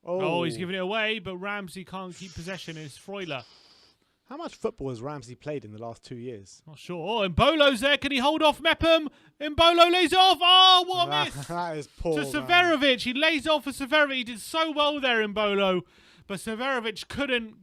Oh, he's giving it away, but Ramsey can't keep possession. It's Freuler. How much football has Ramsey played in the last 2 years? Not sure. Oh, Mbolo's there. Can he hold off Mepham? Mbolo lays it off. Oh, what a miss. That is poor, to Severovic. He lays off for Severovic. He did so well there, Mbolo. But Severovic couldn't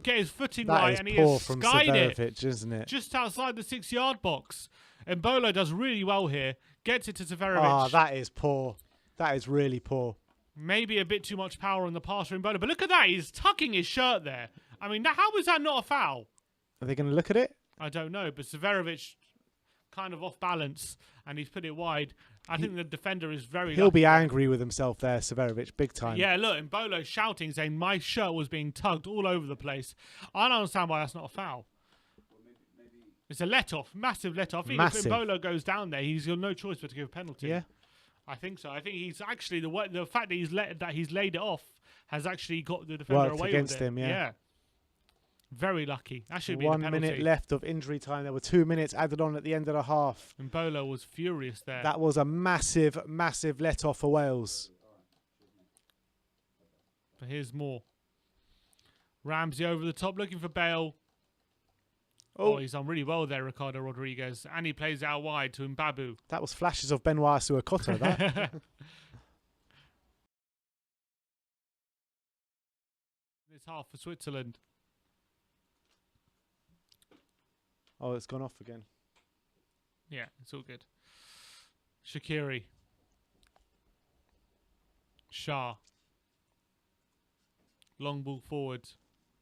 get his footing right, and he has skied it. Isn't it? Just outside the 6-yard box. Embolo does really well here. Gets it to Severovic. Oh, that is poor. That is really poor. Maybe a bit too much power on the pass for Embolo. But look at that. He's tucking his shirt there. I mean, how was that not a foul? Are they going to look at it? I don't know. But Severovic kind of off balance, and he's put it wide. I think the defender is very He'll lucky. be angry with himself there, Severovic, big time. Yeah, look, Embolo shouting, saying my shirt was being tugged all over the place. I don't understand why that's not a foul. It's a let-off, massive let-off. Even if Embolo goes down there, he's got no choice but to give a penalty. Yeah. I think so. I think he's actually, the fact that he's laid it off has actually got the defender Worked away against with it. him, yeah. Very lucky. That should be 1 the penalty. minute left of injury time. There were 2 minutes added on at the end of the half. Embolo was furious there. That was a massive, massive let-off for Wales. But here's more. Ramsey over the top, looking for Bale. Oh, he's done really well there, Ricardo Rodriguez. And he plays out wide to Mbabu. That was flashes of Benoit Suakoto, that. This half for Switzerland. Oh, it's gone off again. Yeah, it's all good. Shaqiri. Shah. Long ball forward.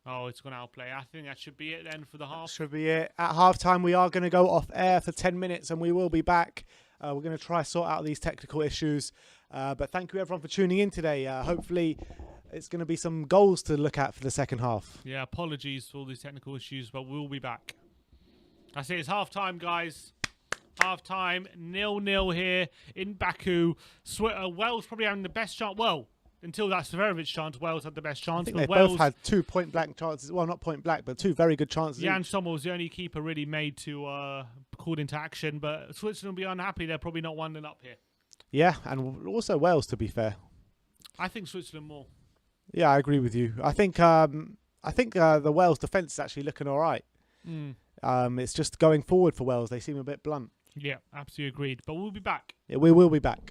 Oh, it's going to outplay. I think that should be it then for the half. Should be it. At half-time, we are going to go off air for 10 minutes and we will be back. We're going to try sort out these technical issues. But thank you, everyone, for tuning in today. Hopefully, it's going to be some goals to look at for the second half. Yeah, apologies for all these technical issues, but we'll be back. That's it. It's half-time, guys. Half-time. 0-0 here in Baku. Wales probably having the best chance. Well, until that Severovic chance, Wales had the best chance. I think but they both had 2 point-blank chances. Well, not point-blank, but 2 very good chances. Jan Sommer was the only keeper really made to called into action. But Switzerland will be unhappy. They're probably not winding up here. Yeah, and also Wales, to be fair. I think Switzerland more. Yeah, I agree with you. I think the Wales defence is actually looking all right. It's just going forward for Wales. They seem a bit blunt. Yeah, absolutely agreed. But we'll be back. Yeah, we will be back.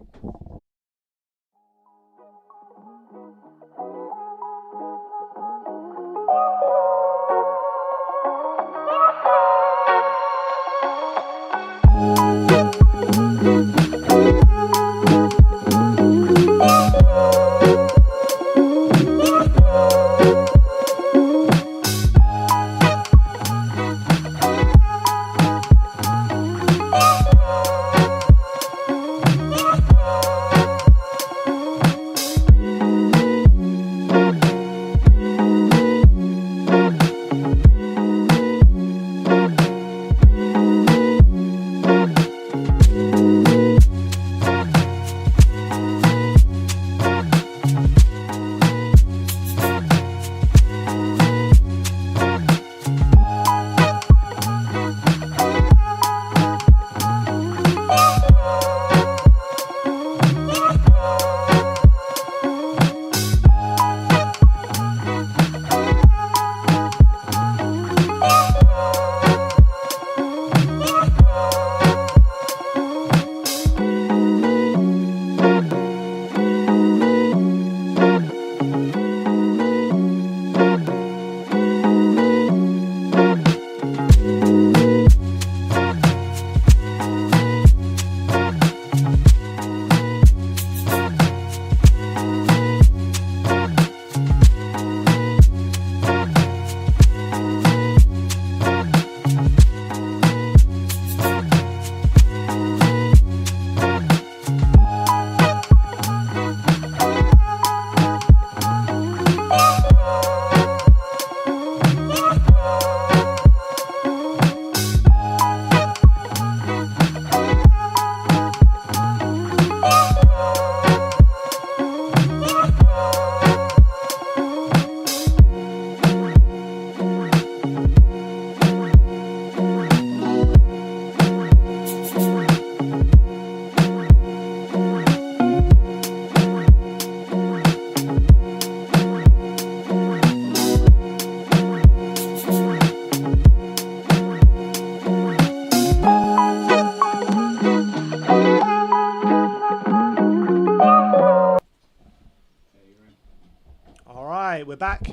We're back.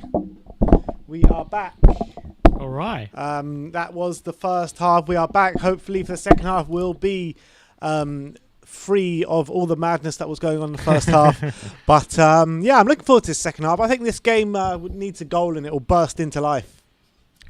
We are back. All right. That was the first half. We are back. Hopefully, for the second half, we'll be free of all the madness that was going on in the first half. But yeah, I'm looking forward to the second half. I think this game needs a goal and it will burst into life.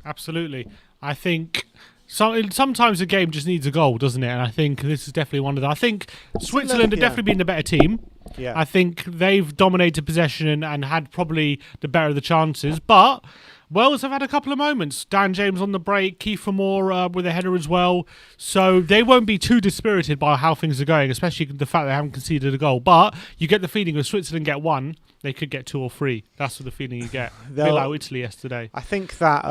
Absolutely. I think sometimes a game just needs a goal, doesn't it? And I think this is definitely one of them. I think Switzerland have definitely been the better team. Yeah. I think they've dominated possession and had probably the better of the chances. But Wales have had a couple of moments. Dan James on the break, Kiefer Moore with a header as well. So they won't be too dispirited by how things are going, especially the fact they haven't conceded a goal. But you get the feeling if Switzerland get one, they could get 2 or 3. That's the feeling you get. A bit like Italy yesterday. I think that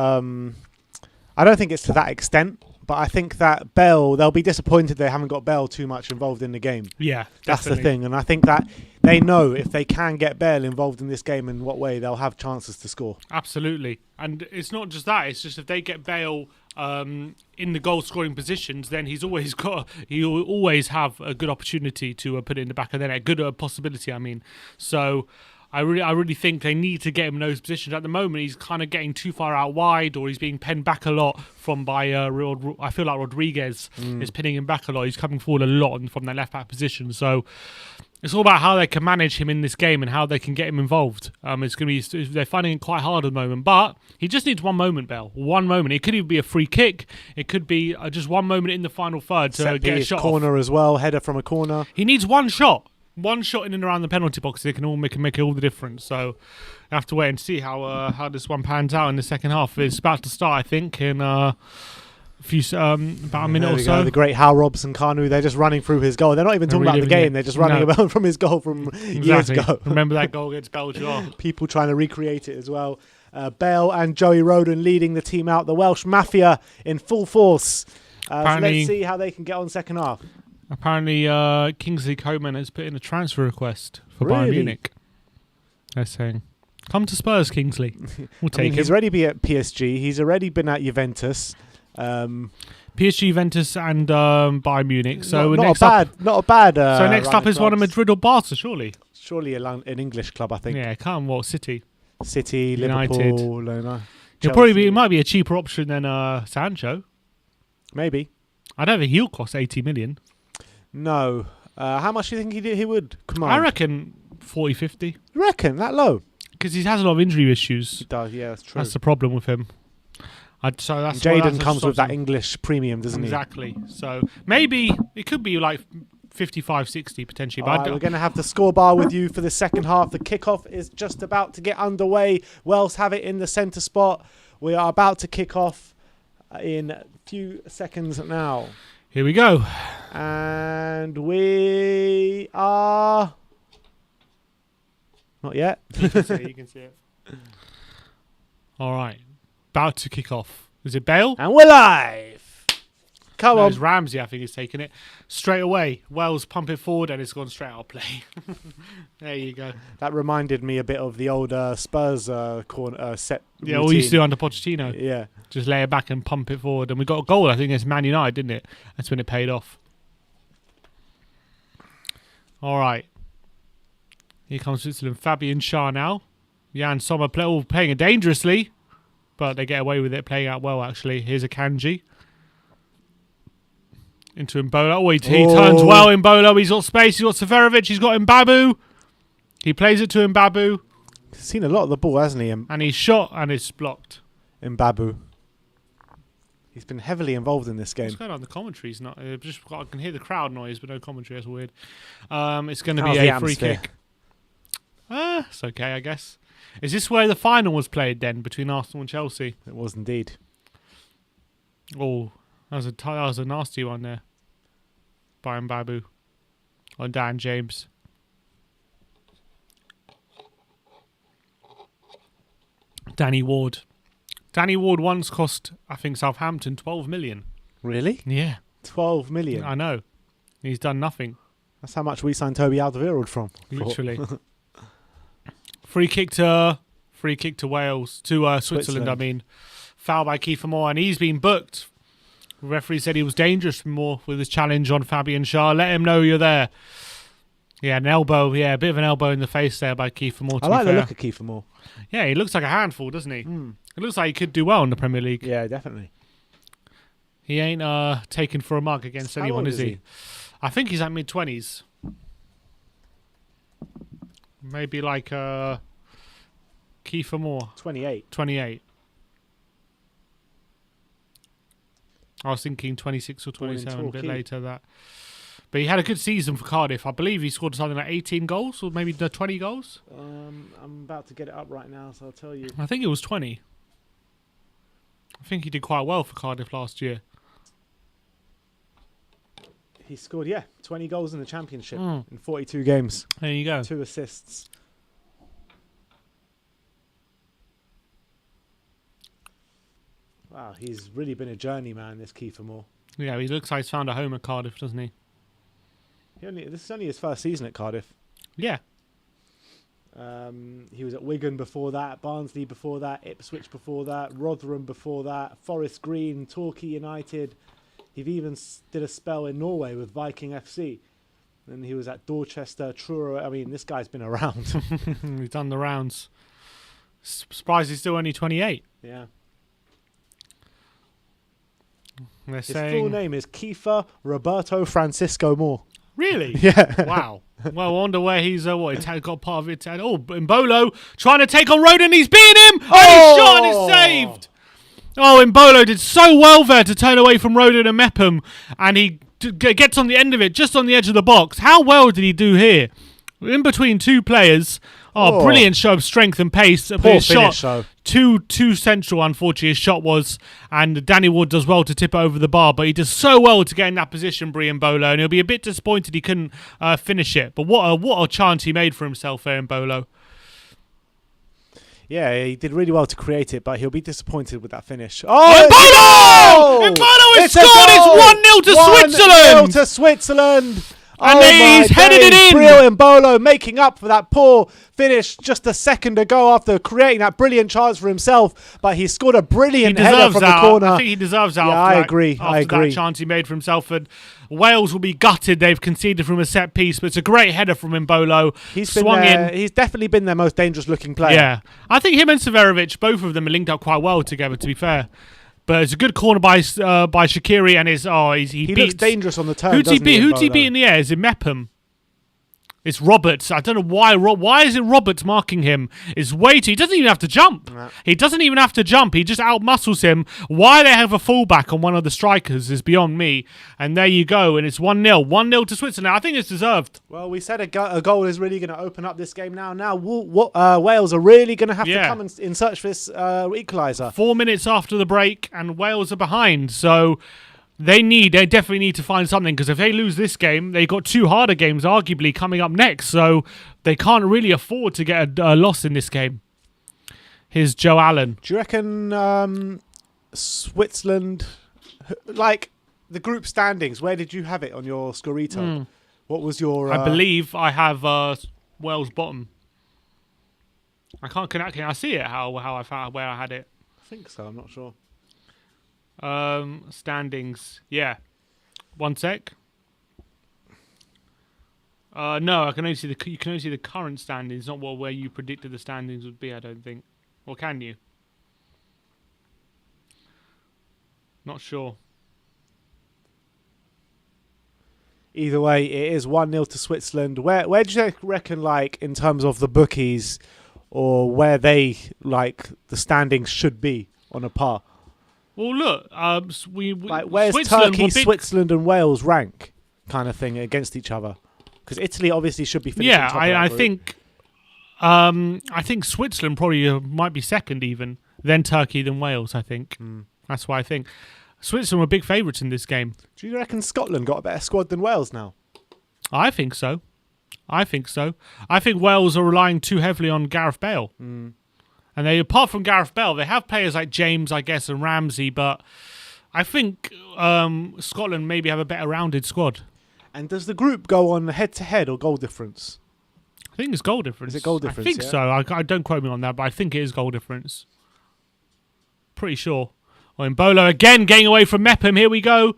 I don't think it's to that extent, but I think that they'll be disappointed they haven't got Bell too much involved in the game. Yeah, that's definitely the thing. And I think that they know if they can get Bell involved in this game, in what way they'll have chances to score. Absolutely. And it's not just that, it's just if they get Bale in the goal scoring positions, then he'll always have a good opportunity to put it in the back of the net, a good possibility, I mean. So I really think they need to get him in those positions. At the moment, he's kind of getting too far out wide, or he's being penned back a lot by I feel like Rodriguez is pinning him back a lot. He's coming forward a lot from that left back position. So it's all about how they can manage him in this game and how they can get him involved. It's going to be they're finding it quite hard at the moment, but he just needs one moment, Bell. One moment. It could even be a free kick. It could be just one moment in the final third to get a shot corner off. As well, header from a corner. He needs one shot. One shot in and around the penalty box, it can all make all the difference. So I have to wait and see how this one pans out in the second half. It's about to start, I think, in about a minute or so. The great Hal Robson-Kanu, they're just running through his goal. They're not even talking about the game. They're just running about from his goal from years ago. Remember that goal against Belgium? People trying to recreate it as well. Bale and Joey Roden leading the team out. The Welsh Mafia in full force. So let's see how they can get on second half. Apparently, Kingsley Coman has put in a transfer request for Bayern Munich. They're saying, "Come to Spurs, Kingsley. We'll take him." He's already been at PSG. He's already been at Juventus. PSG, Juventus, and Bayern Munich. So not a bad. So next up is one of Madrid or Barca, surely. Surely an English club, I think. Yeah, come what City, United. Liverpool, it might be a cheaper option than Sancho. Maybe. I don't think he'll cost 80 million. No. How much do you think he would command? I reckon 40, 50. You reckon? That low? Because he has a lot of injury issues. He does, yeah, that's true. That's the problem with him. Jaden comes with that English premium, doesn't Exactly. So maybe it could be like 55, 60 potentially. But we're going to have the score bar with you for the second half. The kickoff is just about to get underway. Wales have it in the centre spot. We are about to kick off in a few seconds now. Here we go. And we are... Not yet. You can see it. All right. About to kick off. Is it Bale? And we're live. Come on. It's Ramsey, I think, is taking it. Straight away. Wales pump it forward and it's gone straight out of play. There you go. That reminded me a bit of the old Spurs corner set. Yeah, all we used to do under Pochettino. Yeah. Just lay it back and pump it forward. And we got a goal, I think, against Man United, didn't it? That's when it paid off. All right. Here comes Switzerland. Fabian Schär now. Jan Sommer playing it dangerously. But they get away with it, playing out well, actually. Here's a Kanji. Into Mbola. Oh, he turns well in Mbola. He's got space. He's got Severovic. He's got Mbabu. He plays it to Mbabu. He's seen a lot of the ball, hasn't he? And he's shot and it's blocked. Mbabu. He's been heavily involved in this game. What's going on? The commentary's not... I can hear the crowd noise, but no commentary. That's weird. It's going to be a free kick. It's okay, I guess. Is this where the final was played then, between Arsenal and Chelsea? It was indeed. Oh, that was a nasty one there. By Mbabu. On Dan James. Danny Ward. Danny Ward once cost, I think, Southampton 12 million. Really? Yeah. 12 million? I know. He's done nothing. That's how much we signed Toby Alderweireld from. Literally. Free kick to Wales, to Switzerland, I mean. Foul by Kiefer Moore, and he's been booked. The referee said he was dangerous more with his challenge on Fabian Schär. Let him know you're there. Yeah, an elbow. Yeah, a bit of an elbow in the face there by Kiefer Moore. I like the look of Kiefer Moore. Yeah, he looks like a handful, doesn't he? It looks like he could do well in the Premier League. Yeah, definitely. He ain't taken for a mug against How anyone, old is he? I think he's at mid-20s. Maybe like Kiefer Moore. 28. 28. I was thinking 26 or 27, a bit later that. But he had a good season for Cardiff. I believe he scored something like 18 goals or maybe 20 goals. I'm about to get it up right now, so I'll tell you. I think it was 20. I think he did quite well for Cardiff last year. He scored, 20 goals in the Championship in 42 games. There you go. 2 assists. Wow, he's really been a journeyman, this Kiefer Moore. Yeah, he looks like he's found a home at Cardiff, doesn't he? This is only his first season at Cardiff. Yeah. He was at Wigan before that, Barnsley before that, Ipswich before that, Rotherham before that, Forest Green, Torquay United. He even did a spell in Norway with Viking FC. And he was at Dorchester, Truro. I mean, this guy's been around. He's done the rounds. Surprised he's still only 28. Yeah. His full name is Kiefer Roberto Francisco Moore. Really? Yeah. Wow. Well, I wonder where he's got part of it. Oh, Mbolo trying to take on Rodon. He's beating him. And he's shot and it's saved. Oh, Mbolo did so well there to turn away from Rodon and Mepham. And he gets on the end of it, just on the edge of the box. How well did he do here? In between two players. Oh, brilliant show of strength and pace. Poor finish, though. Too central, unfortunately, his shot was. And Danny Ward does well to tip it over the bar, but he does so well to get in that position, Brian Bolo, and he'll be a bit disappointed he couldn't finish it. But what a chance he made for himself there in Bolo. Yeah, he did really well to create it, but he'll be disappointed with that finish. Oh, Mbolo has scored! It's 1-0 to Switzerland! 1-0 to Switzerland! And he's headed it in. Brilliant Mbolo making up for that poor finish just a second ago after creating that brilliant chance for himself. But he scored a brilliant header from the corner. I think he deserves that. Yeah, I agree. That chance he made for himself. And Wales will be gutted. They've conceded from a set piece, but it's a great header from Mbolo. He's definitely been their most dangerous looking player. Yeah, I think him and Severovic, both of them are linked up quite well together. To be fair. But it's a good corner by Shaqiri, and he looks dangerous on the turn. Who's he beat in the air? Is it Mepham? It's Roberts. I don't know why. Why is it Roberts marking him? It's way too. He doesn't even have to jump. Nah. He doesn't even have to jump. He just outmuscles him. Why they have a fullback on one of the strikers is beyond me. And there you go. And it's 1-0. 1-0 to Switzerland. I think it's deserved. Well, we said a goal is really going to open up this game now. Now Wales are really going to have to come in search for this equaliser. 4 minutes after the break, and Wales are behind. So they definitely need to find something, because if they lose this game, they've got 2 harder games arguably coming up next, so they can't really afford to get a loss in this game. Here's Joe Allen. Do you reckon Switzerland, like the group standings, where did you have it on your Scorito? What was your... I believe I have Wales bottom. Can I see it, how I found where I had it? I think so, I'm not sure. Standings. Yeah. 1 sec. No, I can only see you can only see the current standings, not where you predicted the standings would be, I don't think. Or can you? Not sure. Either way, it is 1-0 to Switzerland. Where do you reckon, like, in terms of the bookies, or where they, like, the standings should be on a par? Well, look, where's Turkey, Switzerland, and Wales rank, kind of thing, against each other? Because Italy obviously should be finishing top of that group. I think Switzerland probably might be second, even then Turkey, then Wales. I think that's why I think Switzerland were big favourites in this game. Do you reckon Scotland got a better squad than Wales now? I think so. I think Wales are relying too heavily on Gareth Bale. And apart from Gareth Bale, they have players like James, I guess, and Ramsey, but I think Scotland maybe have a better rounded squad. And does the group go on head-to-head or goal difference? I think it's goal difference. Is it goal difference? I think so. I don't quote me on that, but I think it is goal difference. Pretty sure. Oh, Mbolo again getting away from Mepham. Here we go.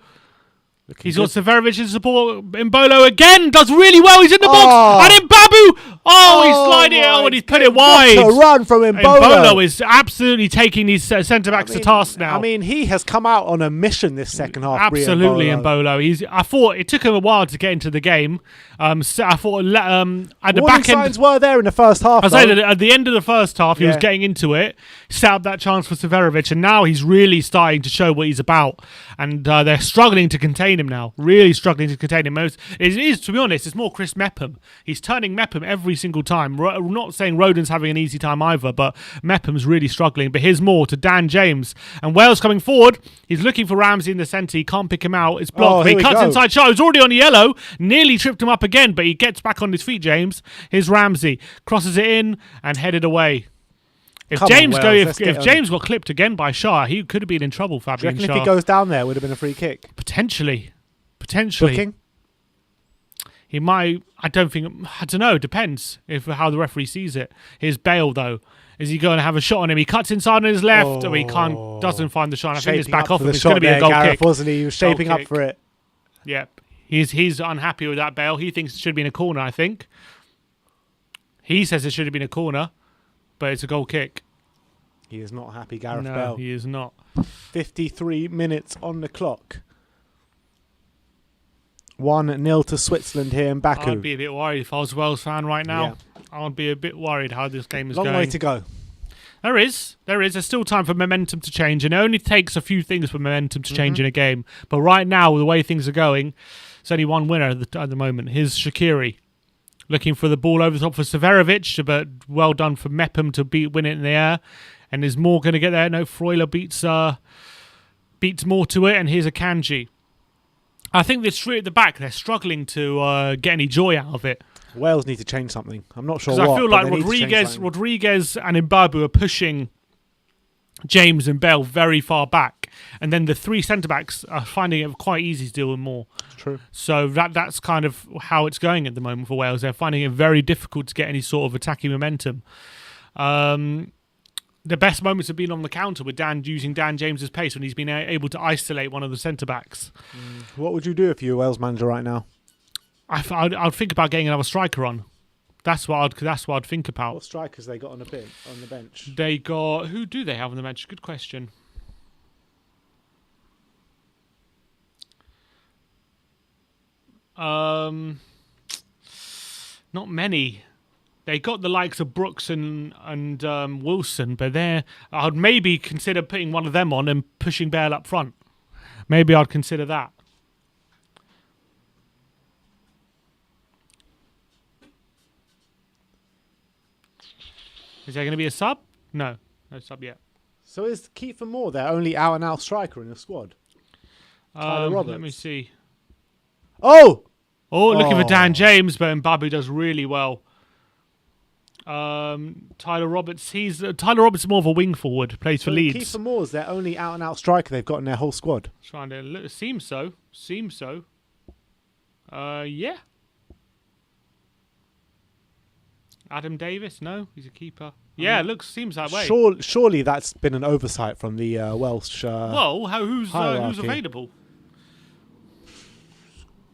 He's got Severovic in support. Mbolo again does really well. He's in the box. And Mbabu. He's sliding it out and he's put it wide. What a run from Mbolo. Mbolo is absolutely taking these centre-backs to task now. I mean, he has come out on a mission this second half. Absolutely, Mbolo. I thought it took him a while to get into the game. I thought at the back end... signs were there in the first half. I say that at the end of the first half, he was getting into it, set up that chance for Severovic, and now he's really starting to show what he's about. And they're struggling to contain him now. Really struggling to contain him. It is, to be honest, it's more Chris Mepham. He's turning Mepham every single time. I'm not saying Rodon's having an easy time either, but Mepham's really struggling. But here's more to Dan James. And Wales coming forward. He's looking for Ramsey in the centre. He can't pick him out. It's blocked. He cuts inside shot. He's already on yellow. Nearly tripped him up again, but he gets back on his feet, James. Here's Ramsey. Crosses it in and headed away. If James got clipped again by Shah, he could have been in trouble, Fabian Shah. If he goes down there, it would have been a free kick. Potentially. Booking? He might. I don't know. Depends how the referee sees it. Here's Bale though. Is he going to have a shot on him? He cuts inside on his left. He doesn't find the shot. I think it's back off him. It's going to be a goal kick. Wasn't he? He was shaping up for it. Yep. He's unhappy with that, Bale. He thinks it should have been a corner, I think. He says it should have been a corner, but it's a goal kick. He is not happy, Gareth Bale. No, he is not. 53 minutes on the clock. 1-0 to Switzerland here in Baku. I'd be a bit worried if I was a Wales fan right now. Yeah. I'd be a bit worried how this game is going. Long way to go. There is. There's still time for momentum to change, and it only takes a few things for momentum to change in a game. But right now, the way things are going, there's only one winner at the moment. Here's Shaqiri. Looking for the ball over the top for Severovic, but well done for Mepham to win it in the air. And is Moore going to get there? No, Freuler beats Moore to it, and here's Akanji. I think they're straight at the back. They're struggling to get any joy out of it. Wales need to change something. I'm not sure what. Because I feel like Rodriguez and Mbabu are pushing James and Bale very far back, and then the three centre-backs are finding it quite easy to deal with more. True. So that's kind of how it's going at the moment for Wales. They're finding it very difficult to get any sort of attacking momentum. The best moments have been on the counter with using Dan James's pace when he's been able to isolate one of the centre-backs. What would you do if you were Wales manager right now? I'd think about getting another striker on. That's what I'd think about. What strikers they got on the bench? They got... Who do they have on the bench? Good question. Not many. They got the likes of Brooks and Wilson, but I'd maybe consider putting one of them on and pushing Bale up front. Maybe I'd consider that. Is there going to be a sub? No sub yet. So is Kiefer Moore their only out-and-out striker in the squad? Tyler Roberts. Let me see. Looking for Dan James, but Mbabu does really well. Tyler Roberts is more of a wing forward, plays for Leeds. Kiefer Moore's their only out-and-out striker they've got in their whole squad. Trying to look, seems so. Yeah. Adam Davis? No, he's a keeper. Yeah, seems that way. Surely that's been an oversight from the Welsh. Who's available?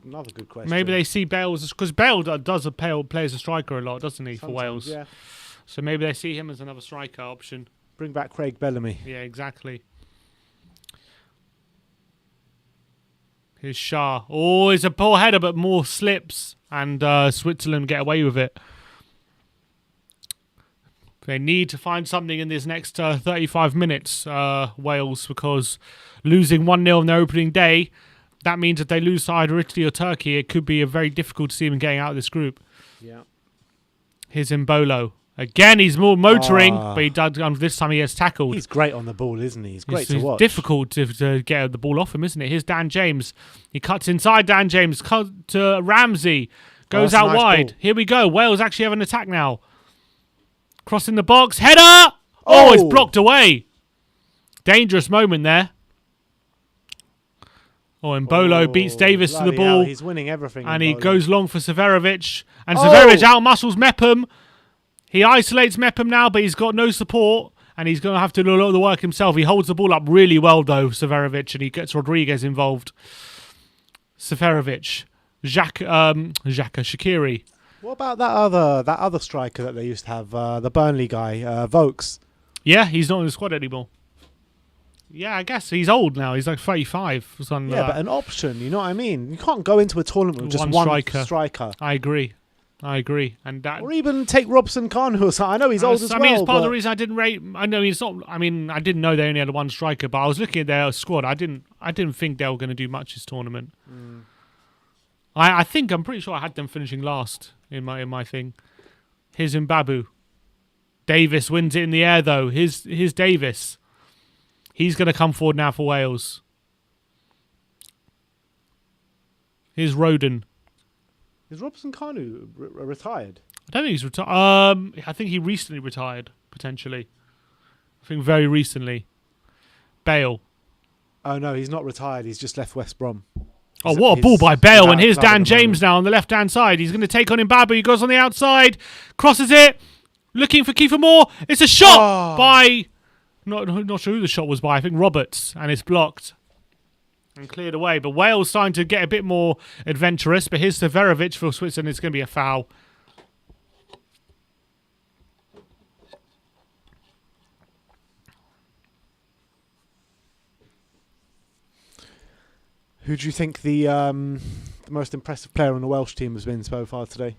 Another good question. Maybe they see Bale because Bale plays a striker a lot, doesn't he, for Wales? Yeah. So maybe they see him as another striker option. Bring back Craig Bellamy. Yeah, exactly. Here's Shah. It's a poor header, but more slips, and Switzerland get away with it. They need to find something in this next 35 minutes, Wales, because losing 1-0 on their opening day, that means if they lose to either Italy or Turkey, it could be very difficult to see them getting out of this group. Yeah. Here's Mbolo. Again, he's more motoring, but this time he gets tackled. He's great on the ball, isn't he? He's great to watch. It's difficult to get the ball off him, isn't it? Here's Dan James. He cuts inside Dan James. Cut to Ramsey. Goes out wide. Ball. Here we go. Wales actually have an attack now. Crossing the box. Header! It's blocked away. Dangerous moment there. Mbolo beats Davis to the ball. Hell. He's winning everything. And he goes long for Severovic. And Severovic out-muscles Mepham. He isolates Mepham now, but he's got no support. And he's going to have to do a lot of the work himself. He holds the ball up really well, though, Severovic. And he gets Rodriguez involved. Seferovic, Shaqiri. What about that other striker that they used to have, the Burnley guy, Vokes? Yeah, he's not in the squad anymore. Yeah, I guess he's old now. He's like 35 or something. Yeah, but an option. You know what I mean? You can't go into a tournament with just one striker. I agree, and that. Or even take Robson Kanu or something. I know he's old as well. I mean, it's part of the reason I didn't rate. I know it's not. I mean, I didn't know they only had one striker, but I was looking at their squad. I didn't think they were going to do much this tournament. I think I'm pretty sure I had them finishing last in my thing. Here's Mbabu. Davis wins it in the air though. Here's Davis. He's going to come forward now for Wales. Here's Roden. Is Robson Kanu retired? I don't think he's retired. I think he recently retired, potentially. I think very recently. Bale. Oh, no, he's not retired. He's just left West Brom. Oh, what a ball by Bale. And here's Dan James now on the left-hand side. He's going to take on Mbabu. He goes on the outside. Crosses it. Looking for Kiefer Moore. It's a shot by... Not sure who the shot was by. I think Roberts. And it's blocked. And cleared away. But Wales starting to get a bit more adventurous. But here's Severovic for Switzerland. It's going to be a foul. Who do you think the most impressive player on the Welsh team has been so far today?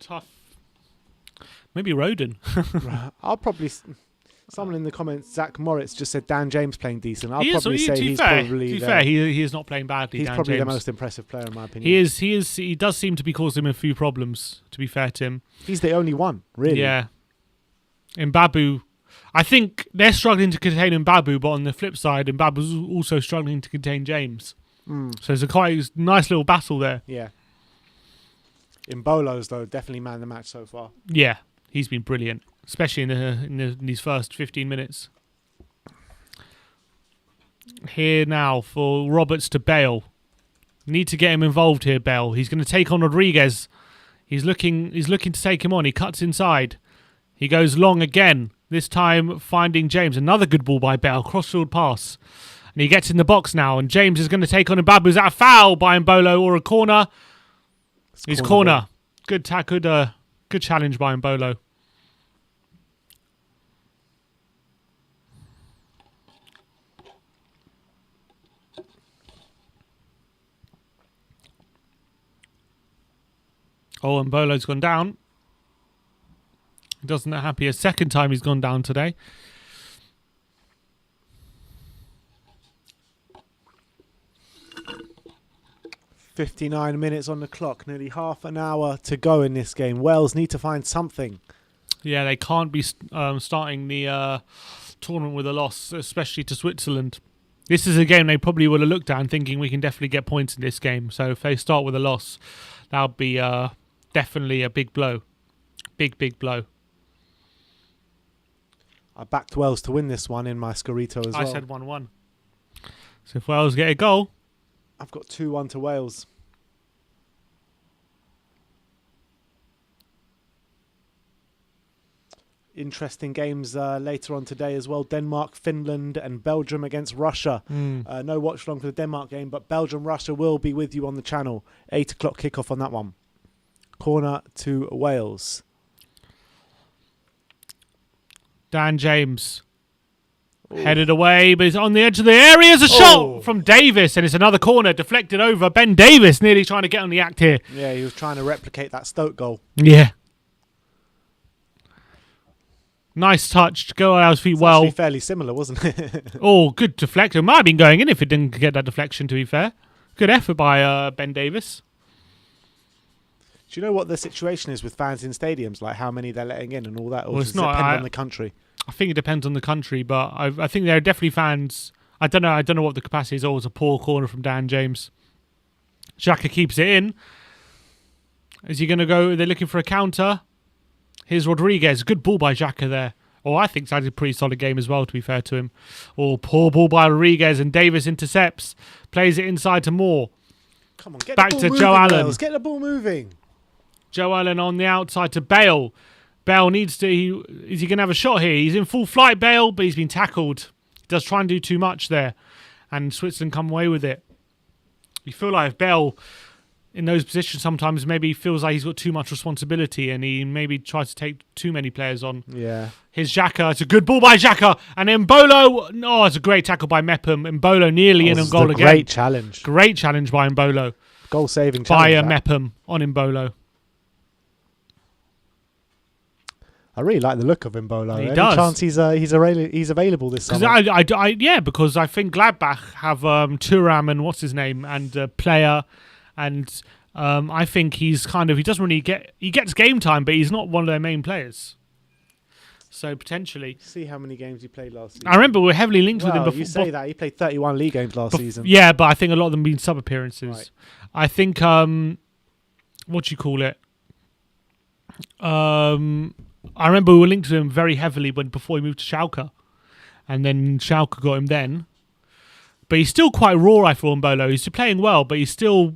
Tough. Maybe Roden. I'll probably... Someone in the comments, Zach Moritz, just said Dan James playing decent. I'll He probably say he's probably... To be fair, he is not playing badly, He's Dan probably James. the most impressive player in my opinion. He does seem to be causing him a few problems, to be fair to him. He's the only one, really. Yeah. Mbabu... I think they're struggling to contain Mbabu, but on the flip side, Mbabu's also struggling to contain James. So it's a quite nice little battle there. Yeah. Mbolo's, though, definitely man of the match so far. Yeah, he's been brilliant, especially in these first 15 minutes. Here now for Roberts to Bale. Need to get him involved here, Bale. He's going to take on Rodriguez. He's looking to take him on. He cuts inside. He goes long again. This time finding James. Another good ball by Bale. Crossfield pass. And he gets in the box now. And James is going to take on Mbabu. Is that a foul by Mbolo or a corner? It's corner. Good challenge by Mbolo. Oh, Mbolo's gone down. He doesn't look happy. A second time he's gone down today. "59 minutes on the clock, nearly half an hour to go in this game. Wales need to find something." Yeah, they can't be starting the tournament with a loss, especially to Switzerland. This is a game they probably would have looked at and thinking we can definitely get points in this game. So if they start with a loss, that would be definitely a big blow. Big blow. I backed Wales to win this one in my Scorito as well. I said 1-1. So if Wales get a goal... I've got 2-1 to Wales. Interesting games later on today as well. Denmark, Finland and Belgium against Russia. No watch long for the Denmark game, but Belgium-Russia will be with you on the channel. 8 o'clock kickoff on that one. Corner to Wales. Dan James. Headed away, but he's on the edge of the area. There's a shot from Davis, and it's another corner deflected over. Ben Davis nearly trying to get on the act here. Yeah, he was trying to replicate that Stoke goal. Yeah. Nice touch to go out his feet well. Actually fairly similar, wasn't it? Good deflection. It might have been going in if it didn't get that deflection, to be fair. Good effort by Ben Davis. Do you know what the situation is with fans in stadiums, like how many they're letting in and all that? Or Well, does it depend on the country? I think it depends on the country, but I think there are definitely fans. I don't know what the capacity is. Always a poor corner from Dan James. Xhaka keeps it in. Is he going to go? They're looking for a counter. Here's Rodriguez. Good ball by Xhaka there. I think he's had a pretty solid game as well, to be fair to him. Poor ball by Rodriguez, and Davis intercepts. Plays it inside to Moore. Come on, get back the ball to moving, Joe Allen. Wales. Get the ball moving. Joe Allen on the outside to Bale. Bale needs to... Is he going to have a shot here? He's in full flight, Bale, but he's been tackled. He does try and do too much there. And Switzerland come away with it. You feel like if Bell in those positions sometimes maybe feels like he's got too much responsibility and he maybe tries to take too many players on. Yeah. Here's Xhaka. It's a good ball by Xhaka. And Mbolo. No, it's a great tackle by Mepham. Mbolo nearly in on goal again. Great challenge. Great challenge by Mbolo. Goal saving by challenge. Mepham on Mbolo. I really like the look of Mbolo. He Any does. chance he's available this summer? Because I think Gladbach have Thuram and what's his name and Player, and I think he doesn't really gets game time, but he's not one of their main players. So potentially, See how many games he played last season. I remember we were heavily linked with him before. You say that he played 31 league games last season. Yeah, but I think a lot of them been sub appearances. Right. I think what do you call it? I remember we were linked to him very heavily before he moved to Schalke, and then Schalke got him then. But he's still quite raw, I feel, Mbolo. He's still playing well, but he's still.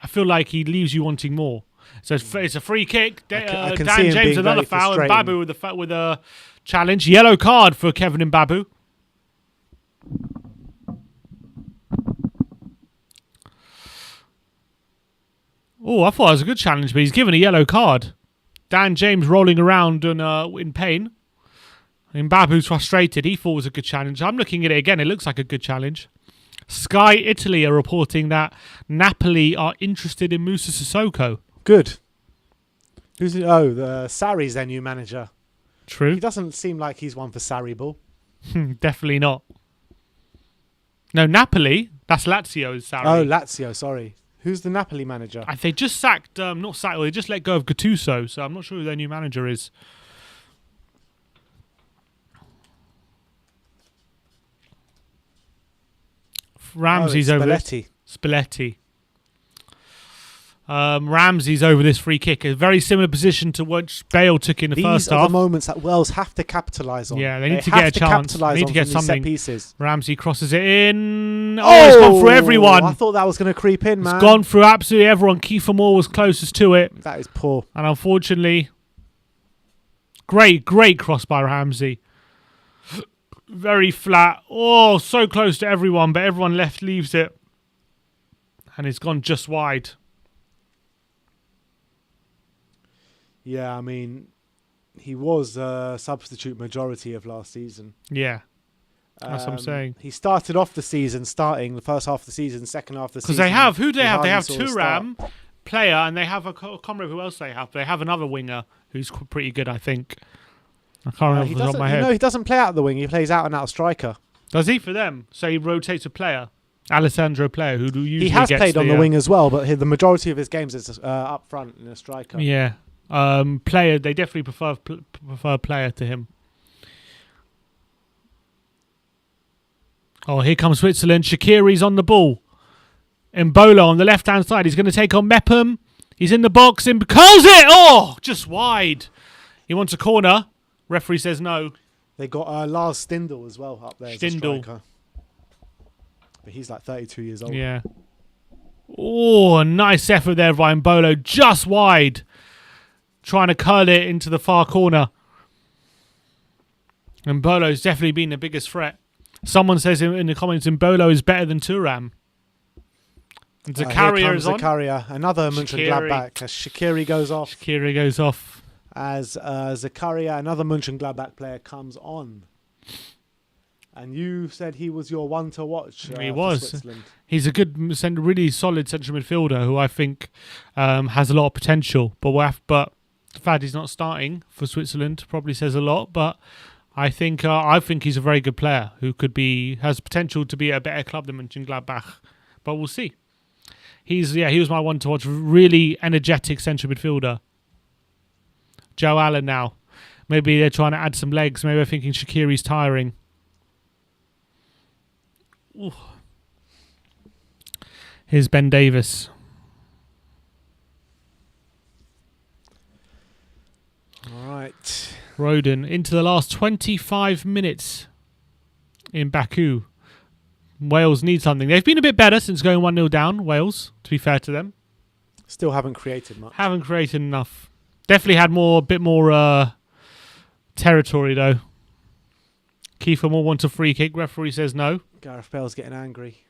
I feel like he leaves you wanting more. So it's a free kick. I can Dan see him James being another very foul, and frustrating. Babu with a challenge. Yellow card for Kevin Mbabu. Oh, I thought it was a good challenge, but he's given a yellow card. Dan James rolling around in pain. Mbabu's frustrated. He thought it was a good challenge. I'm looking at it again. It looks like a good challenge. Sky Italy are reporting that Napoli are interested in Moussa Sissoko. Good. Sarri's their new manager. True. He doesn't seem like he's one for Sarri ball. Definitely not. No, Napoli. That's Lazio's Sarri. Oh, Lazio, sorry. Who's the Napoli manager? They just sacked, they just let go of Gattuso, so I'm not sure who their new manager is. Ramsey's over this. Spalletti. Ramsey's over this free kick. A very similar position to what Bale took in the first half. These are the moments that Wales have to capitalise on. Yeah, they need to get a chance. They need to get something. Set pieces. Ramsey crosses it in. Oh, it's gone through everyone. I thought that was going to creep in, man. It's gone through absolutely everyone. Kiefer Moore was closest to it. That is poor. And unfortunately, great cross by Ramsey. Very flat. Oh, so close to everyone, but everyone leaves it. And it's gone just wide. Yeah, I mean, he was a substitute majority of last season. Yeah, that's what I'm saying. He started off the season starting the first half of the season, second half of the season. Because they have, who do they have? They have hardly saw a Thuram, start. Player, and they have a comrade. Who else they have? They have another winger who's pretty good, I think. I can't remember off the top of my head. No, he doesn't play out the wing. He plays out and out striker. Does he for them? So he rotates a player. Alessandro Player, who usually He has gets played on the wing as well, but the majority of his games is up front in a striker. Yeah. Player, they definitely prefer Player to him. Oh, here comes Switzerland. Shaqiri's on the ball. Mbolo on the left-hand side. He's going to take on Mepham. He's in the box and curls it. Oh, just wide. He wants a corner. Referee says no. They got Lars Stindl as well up there as a striker. But he's like 32 years old. Yeah. Oh, a nice effort there by Mbolo. Just wide. Trying to curl it into the far corner. And Mbolo's definitely been the biggest threat. Someone says in the comments, Mbolo is better than Thuram. And Zakaria is on. Zakaria, another Mönchengladbach. As Shaqiri goes off. Shaqiri goes off. As Zakaria, another Mönchengladbach player, comes on. And you said he was your one to watch. He for was. Switzerland. He's a good, really solid central midfielder who I think has a lot of potential. But the fact he's not starting for Switzerland probably says a lot. But I think he's a very good player who has potential to be a better club than Mönchengladbach. But we'll see. He was my one to watch. Really energetic central midfielder. Joe Allen now. Maybe they're trying to add some legs. Maybe they're thinking Shaqiri's tiring. Ooh. Here's Ben Davis. All right. Rodon into the last 25 minutes in Baku. Wales need something. They've been a bit better since going 1-0 down, Wales, to be fair to them. Still haven't created much. Haven't created enough. Definitely had a bit more territory, though. Kiefer Moore wants a free kick. Referee says no. Gareth Bale's getting angry.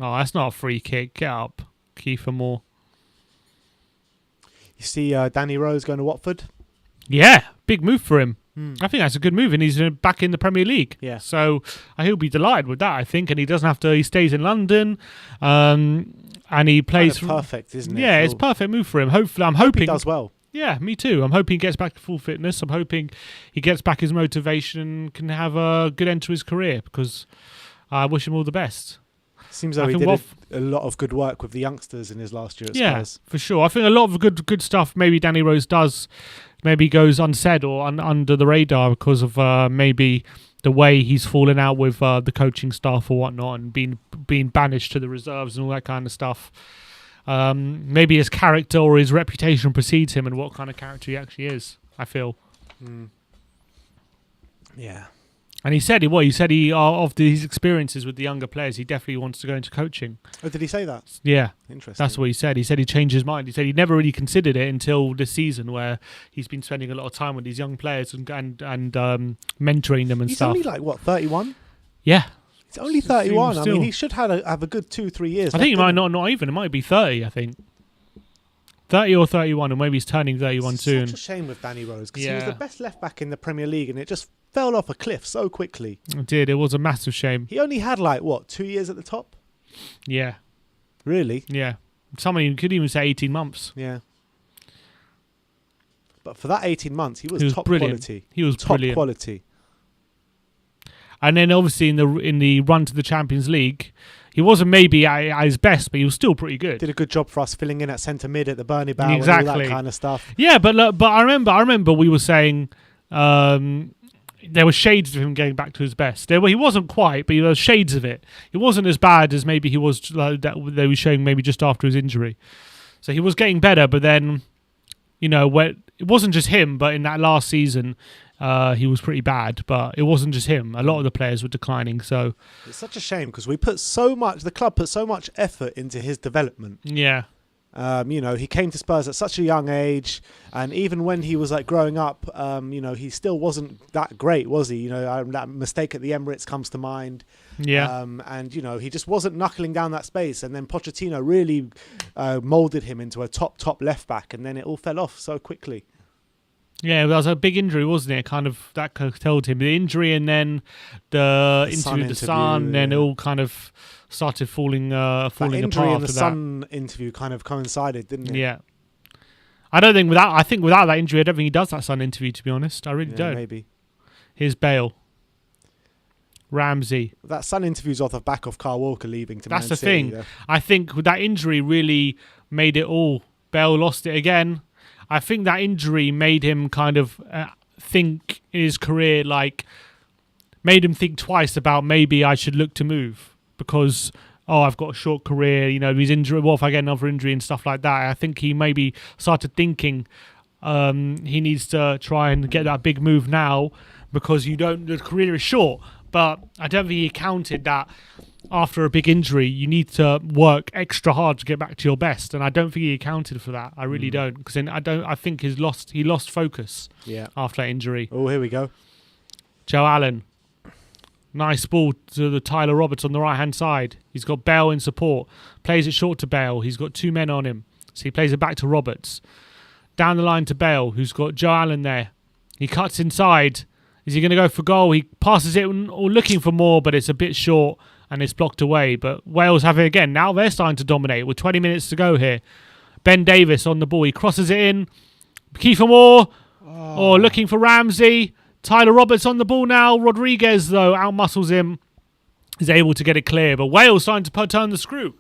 Oh, that's not a free kick. Get up, Kiefer Moore. You see Danny Rose going to Watford? Yeah, big move for him. I think that's a good move, and he's back in the Premier League. Yeah. So he'll be delighted with that, I think, and he doesn't have to. He stays in London, and he plays. Kind of perfect, isn't it? Yeah, it's a perfect move for him. Hopefully, I'm hoping he does well. Yeah, me too. I'm hoping he gets back to full fitness. I'm hoping he gets back his motivation and can have a good end to his career, because I wish him all the best. Seems like he did a lot of good work with the youngsters in his last year at Spurs. Yeah, for sure. I think a lot of good stuff maybe Danny Rose does maybe goes unsaid or under the radar because of maybe the way he's fallen out with the coaching staff or whatnot, and being banished to the reserves and all that kind of stuff. Maybe his character or his reputation precedes him and what kind of character he actually is, I feel. Yeah. And he said of his experiences with the younger players, he definitely wants to go into coaching. Oh, did he say that? Yeah. Interesting. That's what he said. He said he changed his mind. He said he never really considered it until this season, where he's been spending a lot of time with these young players and mentoring them and he's stuff. He's only like, 31? Yeah. He's only 31. Still. I mean, he should have a good 2-3 years. I think it might not even. It might be 30, I think. 30 or 31, and maybe he's turning 31 soon. It's such a shame with Danny Rose, because he was the best left-back in the Premier League, and it just fell off a cliff so quickly. It did. It was a massive shame. He only had 2 years at the top? Yeah. Really? Yeah. Someone could even say 18 months. Yeah. But for that 18 months, he was top brilliant. Quality. He was top brilliant. Quality. And then obviously in the run to the Champions League, he wasn't maybe at his best, but he was still pretty good. Did a good job for us filling in at centre mid at the Bernabeu exactly. and all that kind of stuff. Yeah, but I remember we were saying there were shades of him getting back to his best. He wasn't quite, but there were shades of it. He wasn't as bad as maybe he was that they were showing maybe just after his injury. So he was getting better, but then it wasn't just him, but in that last season he was pretty bad. But it wasn't just him. A lot of the players were declining. So it's such a shame, because the club put so much effort into his development. Yeah. He came to Spurs at such a young age, and even when he was growing up, he still wasn't that great, was he? That mistake at the Emirates comes to mind. Yeah. And he just wasn't knuckling down that space, and then Pochettino really moulded him into a top left back, and then it all fell off so quickly. Yeah, there was a big injury, wasn't it? Kind of that curtailed him. The injury, and then the interview with the Sun, and then it all kind of started falling apart. That injury and the after Sun interview kind of coincided, didn't it? Yeah. I think without that injury, I don't think he does that Sun interview, to be honest. I really don't. Maybe. Here's Bale. Ramsey. That Sun interview's off the back of Kyle Walker leaving to Man City. That's the thing. Though. I think with that injury really made it all. Bale lost it again. I think that injury made him kind of think in his career, made him think twice about maybe I should look to move, because I've got a short career, he's injured. What if I get another injury and stuff like that? I think he maybe started thinking he needs to try and get that big move now, because the career is short. But I don't think he counted that after a big injury, you need to work extra hard to get back to your best, and I don't think he accounted for that. I really don't, because I think he lost focus. Yeah. After that injury. Oh, here we go. Joe Allen, nice ball to the Tyler Roberts on the right hand side. He's got Bale in support. Plays it short to Bale. He's got two men on him, so he plays it back to Roberts. Down the line to Bale, who's got Joe Allen there. He cuts inside. Is he going to go for goal? He passes it, or looking for more, but it's a bit short. And it's blocked away, but Wales have it again. Now they're starting to dominate with 20 minutes to go here. Ben Davies on the ball. He crosses it in. Kiefer Moore, looking for Ramsey. Tyler Roberts on the ball now. Rodriguez, though, outmuscles him. Is able to get it clear, but Wales starting to turn the screw.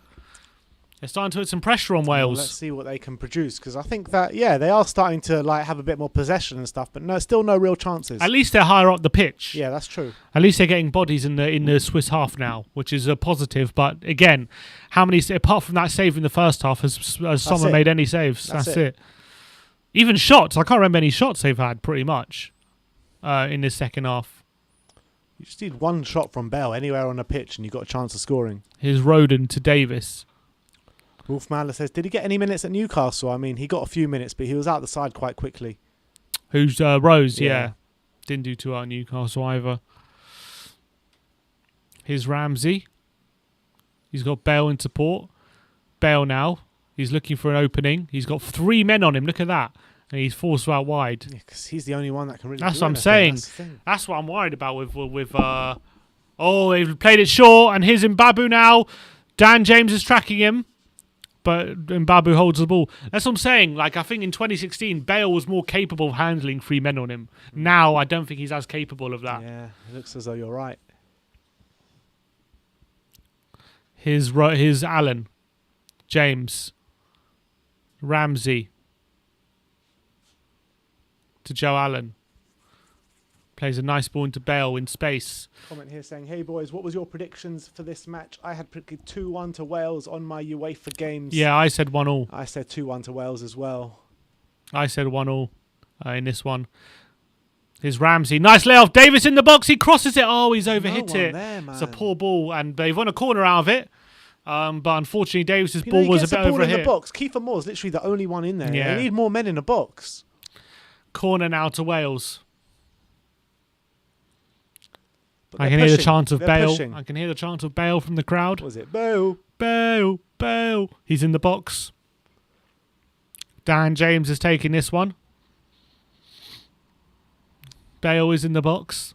They're starting to put some pressure on Wales. Let's see what they can produce, because I think that they are starting to have a bit more possession and stuff, but still no real chances. At least they're higher up the pitch. Yeah, that's true. At least they're getting bodies in the Swiss half now, which is a positive. But again, how many apart from that save in the first half has someone made any saves? That's it. Even shots, I can't remember any shots they've had pretty much in this second half. You just need one shot from Bell anywhere on the pitch, and you've got a chance of scoring. Here's Roden to Davis. Wolf Mandler says, did he get any minutes at Newcastle? I mean, he got a few minutes, but he was out the side quite quickly. Who's Rose? Yeah. Didn't do too well at Newcastle either. Here's Ramsey. He's got Bale in support. Bale now. He's looking for an opening. He's got 3 men on him. Look at that. And he's forced out wide. Yeah, because he's the only one that can really. That's do what I'm anything. saying. That's what I'm worried about with. Oh, they've played it short, and here's Mbabu now. Dan James is tracking him, but Mbabu holds the ball. That's what I'm saying. Like, I think in 2016, Bale was more capable of handling 3 men on him. Now, I don't think he's as capable of that. Yeah, it looks as though you're right. Here's Allen, James, Ramsey to Joe Allen. Plays a nice ball into Bale in space. Comment here saying, hey boys, what was your predictions for this match? I had predicted 2-1 to Wales on my UEFA games. Yeah, I said 1-1. I said 2-1 to Wales as well. I said 1-1 in this one. Here's Ramsey. Nice layoff. Davis in the box. He crosses it. Oh, he's overhit it. There, man. It's a poor ball, and they've won a corner out of it. But unfortunately, Davis's You ball know, was a bit ball in overhit. the box. Kiefer Moore's literally the only one in there. Yeah. They need more men in the box. Corner now to Wales. But I they're can hear the pushing. chant of They're Bale. pushing. I can hear the chant of Bale from the crowd. What was it? Bale. Bale, Bale. He's in the box. Dan James is taking this one. Bale is in the box.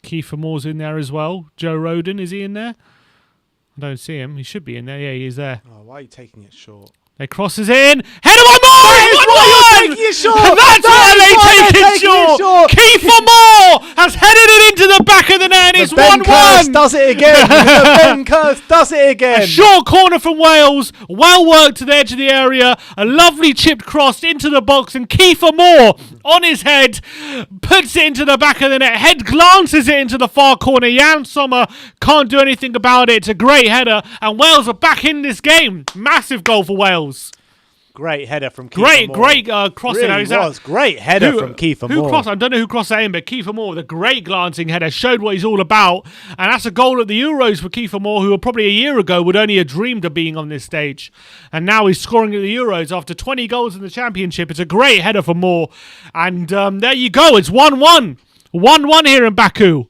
Kiefer Moore's in there as well. Joe Rodon, is he in there? I don't see him. He should be in there. Yeah, he is there. Oh, why are you taking it short? They crosses in. Header on Moore! Why you're taking it short! That's why they take it short! Kiefer Moore has headed it into the back of the net. It's 1-1. Ben Curse does it again. Ben Curse does it again. A short corner from Wales. Well worked to the edge of the area. A lovely chipped cross into the box. And Kiefer Moore on his head puts it into the back of the net. Head glances it into the far corner. Jan Sommer can't do anything about it. It's a great header. And Wales are back in this game. Massive goal for Wales. Great header from Kiefer Moore. Great crossing. Really was. Great header from Kiefer Moore. Who crossed? I don't know who crossed that in, but Kiefer Moore with a great glancing header showed what he's all about. And that's a goal at the Euros for Kiefer Moore, who probably a year ago would only have dreamed of being on this stage. And now he's scoring at the Euros after 20 goals in the Championship. It's a great header for Moore. And there you go. It's 1-1. 1-1 here in Baku.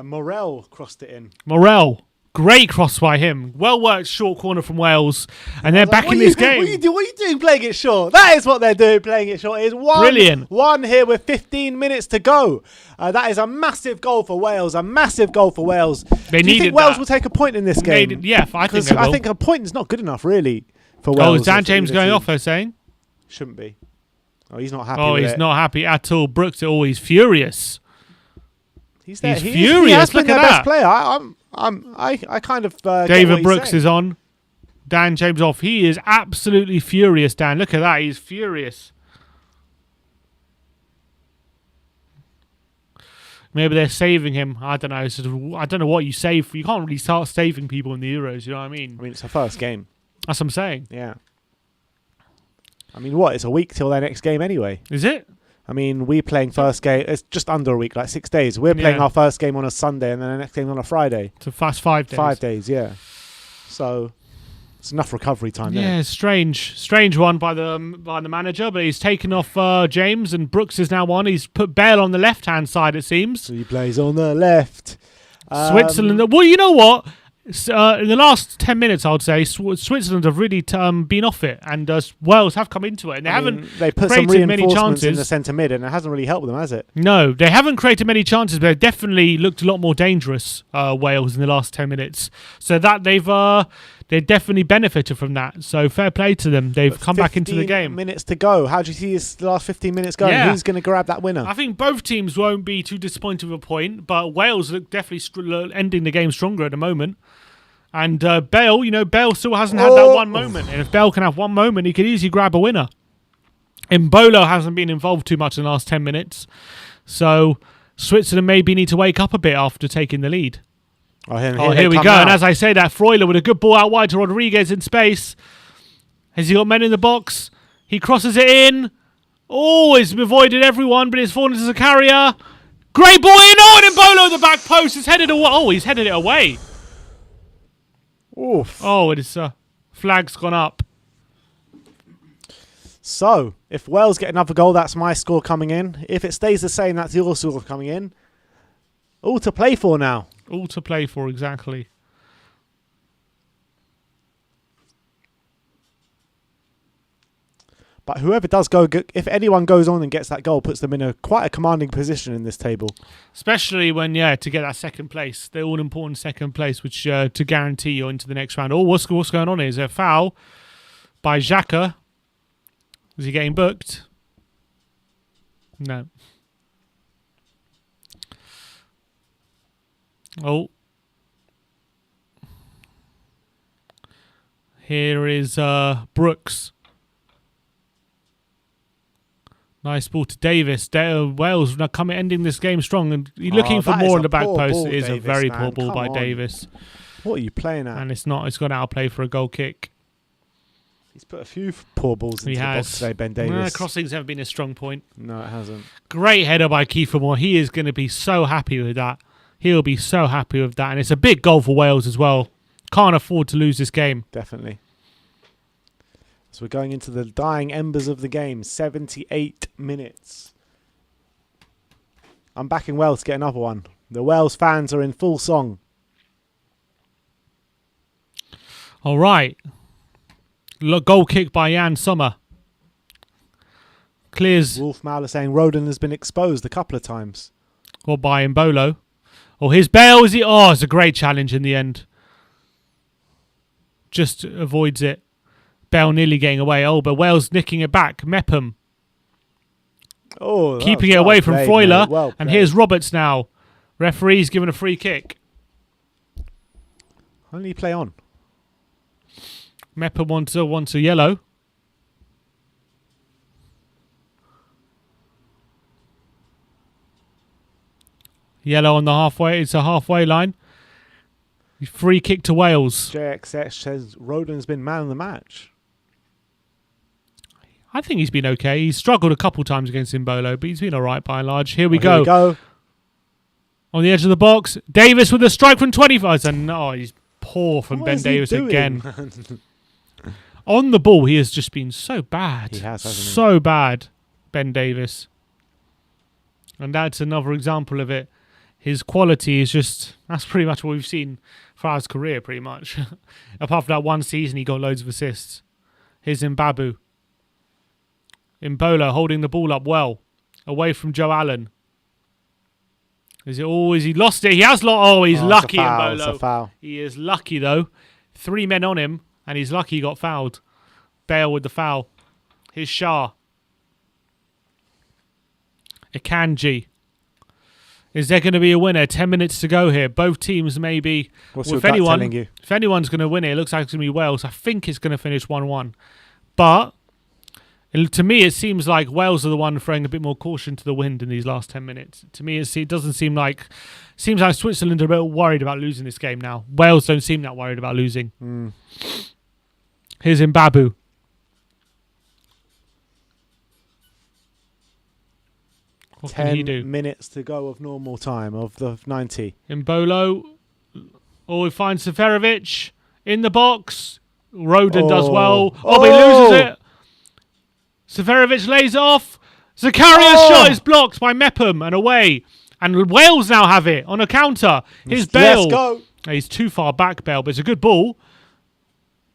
Morel crossed it in. Morel. Great cross by him. Well worked short corner from Wales. And they're back in this game. What are you doing playing it short? That is what they're doing playing it short. It is 1-1 Brilliant. Here with 15 minutes to go. That is a massive goal for Wales. A massive goal for Wales. They Do you think needed Wales that. will take a point in this game? Yeah, I think they will. I think a point is not good enough, really, for Wales. Oh, is Dan James going off, they're saying? Shouldn't be. Oh, he's not happy Oh, with he's it. not happy at all. Brooks, he's furious. He's there. He's He furious. has been Look at their that. best player. I kind of get David what he's Brooks saying. is on. Dan James off. He is absolutely furious, Dan. Look at that. He's furious. Maybe they're saving him. I don't know. I don't know what you save. You can't really start saving people in the Euros. You know what I mean? I mean, it's her first game. That's what I'm saying. Yeah. I mean, what? It's a week till their next game anyway. Is it? I mean, we're playing first game. It's just under a week, like 6 days. We're playing Yeah. our first game on a Sunday and then the next game on a Friday. It's a fast 5 days. 5 days, yeah. So it's enough recovery time Yeah, there. strange one by the manager, but he's taken off James and Brooks is now on. He's put Bale on the left hand side, it seems. So he plays on the left. Switzerland. Well, you know what? In the last 10 minutes, I would say Switzerland have really been off it, and Wales have come into it, and they put some created many reinforcements in chances. the centre mid, and it hasn't really helped them, has it? No, they haven't created many chances, but they've definitely looked a lot more dangerous, Wales, in the last 10 minutes. So that they definitely benefited from that. So fair play to them. They've come back into the 15 game. minutes to go. How do you see the last 15 minutes going? Yeah. Who's going to grab that winner? I think both teams won't be too disappointed with a point, but Wales look definitely ending the game stronger at the moment. And Bale, Bale still hasn't had that one moment. And if Bale can have one moment, he could easily grab a winner. Mbolo hasn't been involved too much in the last 10 minutes. So Switzerland maybe need to wake up a bit after taking the lead. Here we go. And as I say that, Freuler with a good ball out wide to Rodriguez in space. Has he got men in the box? He crosses it in. Oh, he's avoided everyone, but it's fallen to Zakaria. Great ball in. Oh, and Mbolo the back post. He's headed away. Oh, he's headed it away. Oof. Oh, it is flag's gone up. So, if Wales get another goal, that's my score coming in. If it stays the same, that's your score coming in. All to play for now. All to play for, exactly. But whoever does go, if anyone goes on and gets that goal, puts them in quite a commanding position in this table. Especially when, to get that second place, the all-important second place, which to guarantee you're into the next round. Oh, what's going on here? Is there a foul by Xhaka? Is he getting booked? No. Oh. Here is Brooks. Nice ball to Davis. Wales now ending this game strong, and you're looking for more on the back post. It is a very poor ball by Davis. What are you playing at? And it's not. It's gone out of play for a goal kick. He's put a few poor balls into the box today, Ben Davis. Crossings haven't been a strong point. No, it hasn't. Great header by Kiefer Moore. He is going to be so happy with that. He'll be so happy with that, and it's a big goal for Wales as well. Can't afford to lose this game. Definitely. So we're going into the dying embers of the game. 78 minutes. I'm backing Wales to get another one. The Wales fans are in full song. All right. Goal kick by Jan Sommer. Clears. Wolf Mauler saying Roden has been exposed a couple of times. Or by Mbolo. Oh, his Bale. Is he? Oh, it's a great challenge in the end. Just avoids it. Bell nearly getting away. Oh, but Wales nicking it back. Mepham. Oh, keeping it away from Freuler. Well and here's Roberts now. Referee's given a free kick. Only play on. Mepham wants a yellow. Yellow on the halfway. It's a halfway line. Free kick to Wales. JXX says Roden's been man of the match. I think he's been okay. He's struggled a couple times against Mbolo, but he's been all right by and large. Here we go. On the edge of the box. Davis with a strike from 25. And he's poor from Ben Davis again. On the ball, he has just been so bad. He has, hasn't he? So bad, Ben Davis. And that's another example of it. His quality is just... That's pretty much what we've seen for his career, pretty much. Apart from that one season, he got loads of assists. Here's Mbabu. Mbolo holding the ball up well. Away from Joe Allen. Is it all? Is he lost it? He has lost. Oh, he's lucky, Mbolo. It's a foul. He is lucky, though. 3 men on him, and he's lucky he got fouled. Bale with the foul. Here's Shah. Akanji. Is there going to be a winner? 10 minutes to go here. Both teams maybe. What's your gut telling you? If anyone's going to win it looks like it's going to be Wales. I think it's going to finish 1-1. But to me, it seems like Wales are the one throwing a bit more caution to the wind in these last 10 minutes. To me, it doesn't seem like... Seems like Switzerland are a bit worried about losing this game now. Wales don't seem that worried about losing. Here's Mbabu. What can he do? 10 minutes to go of normal time of the 90. Mbolo. Oh, he finds Seferovic in the box. Roden does well. But he loses it. Seferovic lays it off. Zakaria's shot is blocked by Mepham and away. And Wales now have it on a counter. Here's Bale. Let's go. He's too far back, Bale, but it's a good ball.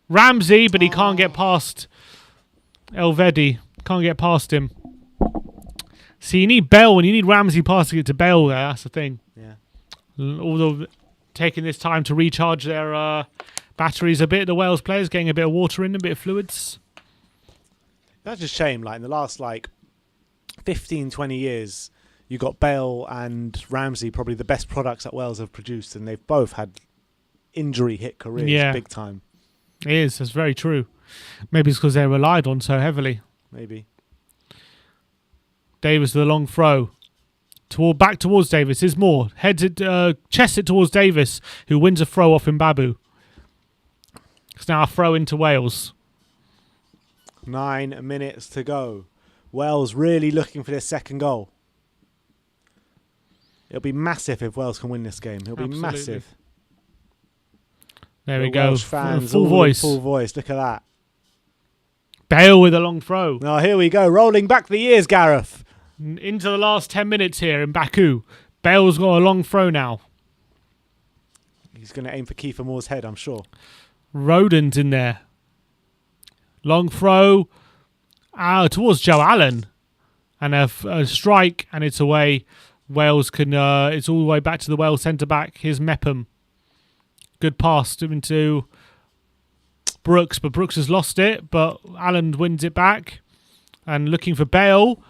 Ramsey, but he can't get past Elvedi. Can't get past him. See, you need Bale and you need Ramsey passing it to Bale there. That's the thing. Yeah. Although taking this time to recharge their batteries a bit, the Wales players getting a bit of water in them, a bit of fluids. That's a shame. Like in the last 15, 20 years, you got Bale and Ramsey, probably the best products that Wales have produced, and they've both had injury hit careers big time. It is. That's very true. Maybe it's because they're relied on so heavily. Maybe. Davis with a long throw. Back towards Davis. Is Moore. Heads it, chests it towards Davis, who wins a throw off Mbabu. It's now a throw into Wales. 9 minutes to go. Wales really looking for their second goal. It'll be massive if Wales can win this game. It'll be massive. There we go. Welsh fans, full voice. Full voice. Look at that. Bale with a long throw. Oh, here we go. Rolling back the years, Gareth. Into the last 10 minutes here in Baku. Bale's got a long throw now. He's going to aim for Kiefer Moore's head, I'm sure. Rodon's in there. Long throw towards Joe Allen. And a strike, and it's away. Wales can... it's all the way back to the Wales centre-back. Here's Mepham. Good pass into Brooks, but Brooks has lost it. But Allen wins it back. And looking for Bale.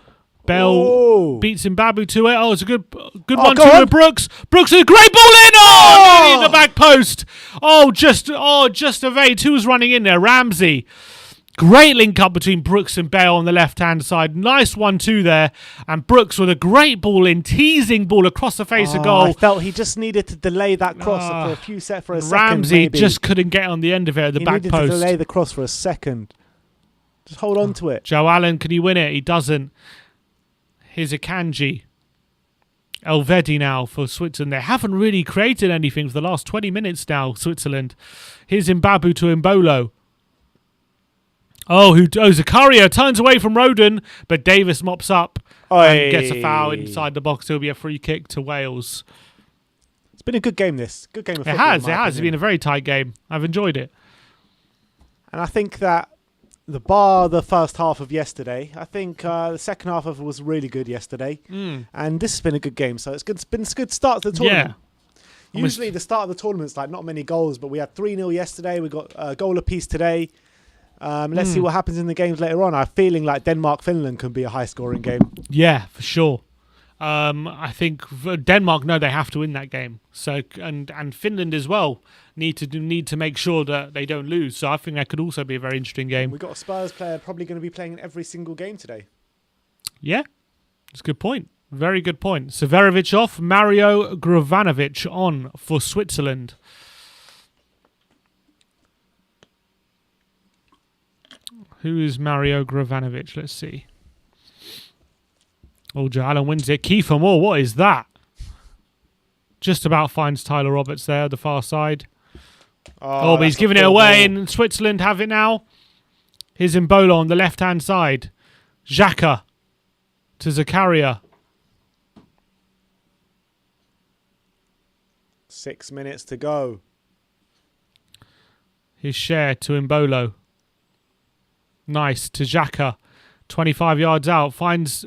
Bale beats Mbabu to it. Oh, it's a good one to Brooks. Brooks with a great ball in. Oh, nearly in the back post. Just evades. Who was running in there? Ramsey. Great link up between Brooks and Bale on the left-hand side. Nice 1-2 there. And Brooks with a great ball in, teasing ball across the face of goal. I felt he just needed to delay that cross for a second. Ramsey just couldn't get on the end of it at the back post. He needed to delay the cross for a second. Just hold on to it. Joe Allen, can he win it? He doesn't. Here's Akanji. Elvedi now for Switzerland. They haven't really created anything for the last 20 minutes now, Switzerland. Here's Mbabu to Mbolo. Zakaria turns away from Rodon, but Davis mops up and gets a foul inside the box. It'll be a free kick to Wales. It's been a good game, this. Good game of football. It has. It's been a very tight game. I've enjoyed it. And I think that the first half of yesterday, I think the second half of it was really good yesterday. And this has been a good game. So it's been a good start to the tournament. Yeah. Usually the start of the tournament's like not many goals, but we had 3-0 yesterday. We got a goal apiece today. Let's see what happens in the games later on. I'm feeling like Denmark-Finland can be a high-scoring game. Yeah, for sure. I think Denmark know they have to win that game. So and Finland as well need to make sure that they don't lose. So I think that could also be a very interesting game. We've got a Spurs player probably going to be playing in every single game today. Yeah, that's a good point. Very good point. Severovic off, Mario Gravanovic on for Switzerland. Who is Mario Gravanovic? Let's see. Joe Allen wins it. Kiefer Moore, what is that? Just about finds Tyler Roberts there, the far side. But he's giving it away, and Switzerland have it now. Here's Mbolo on the left-hand side. Xhaka to Zakaria. 6 minutes to go. His share to Mbolo. Nice to Xhaka. 25 yards out. Finds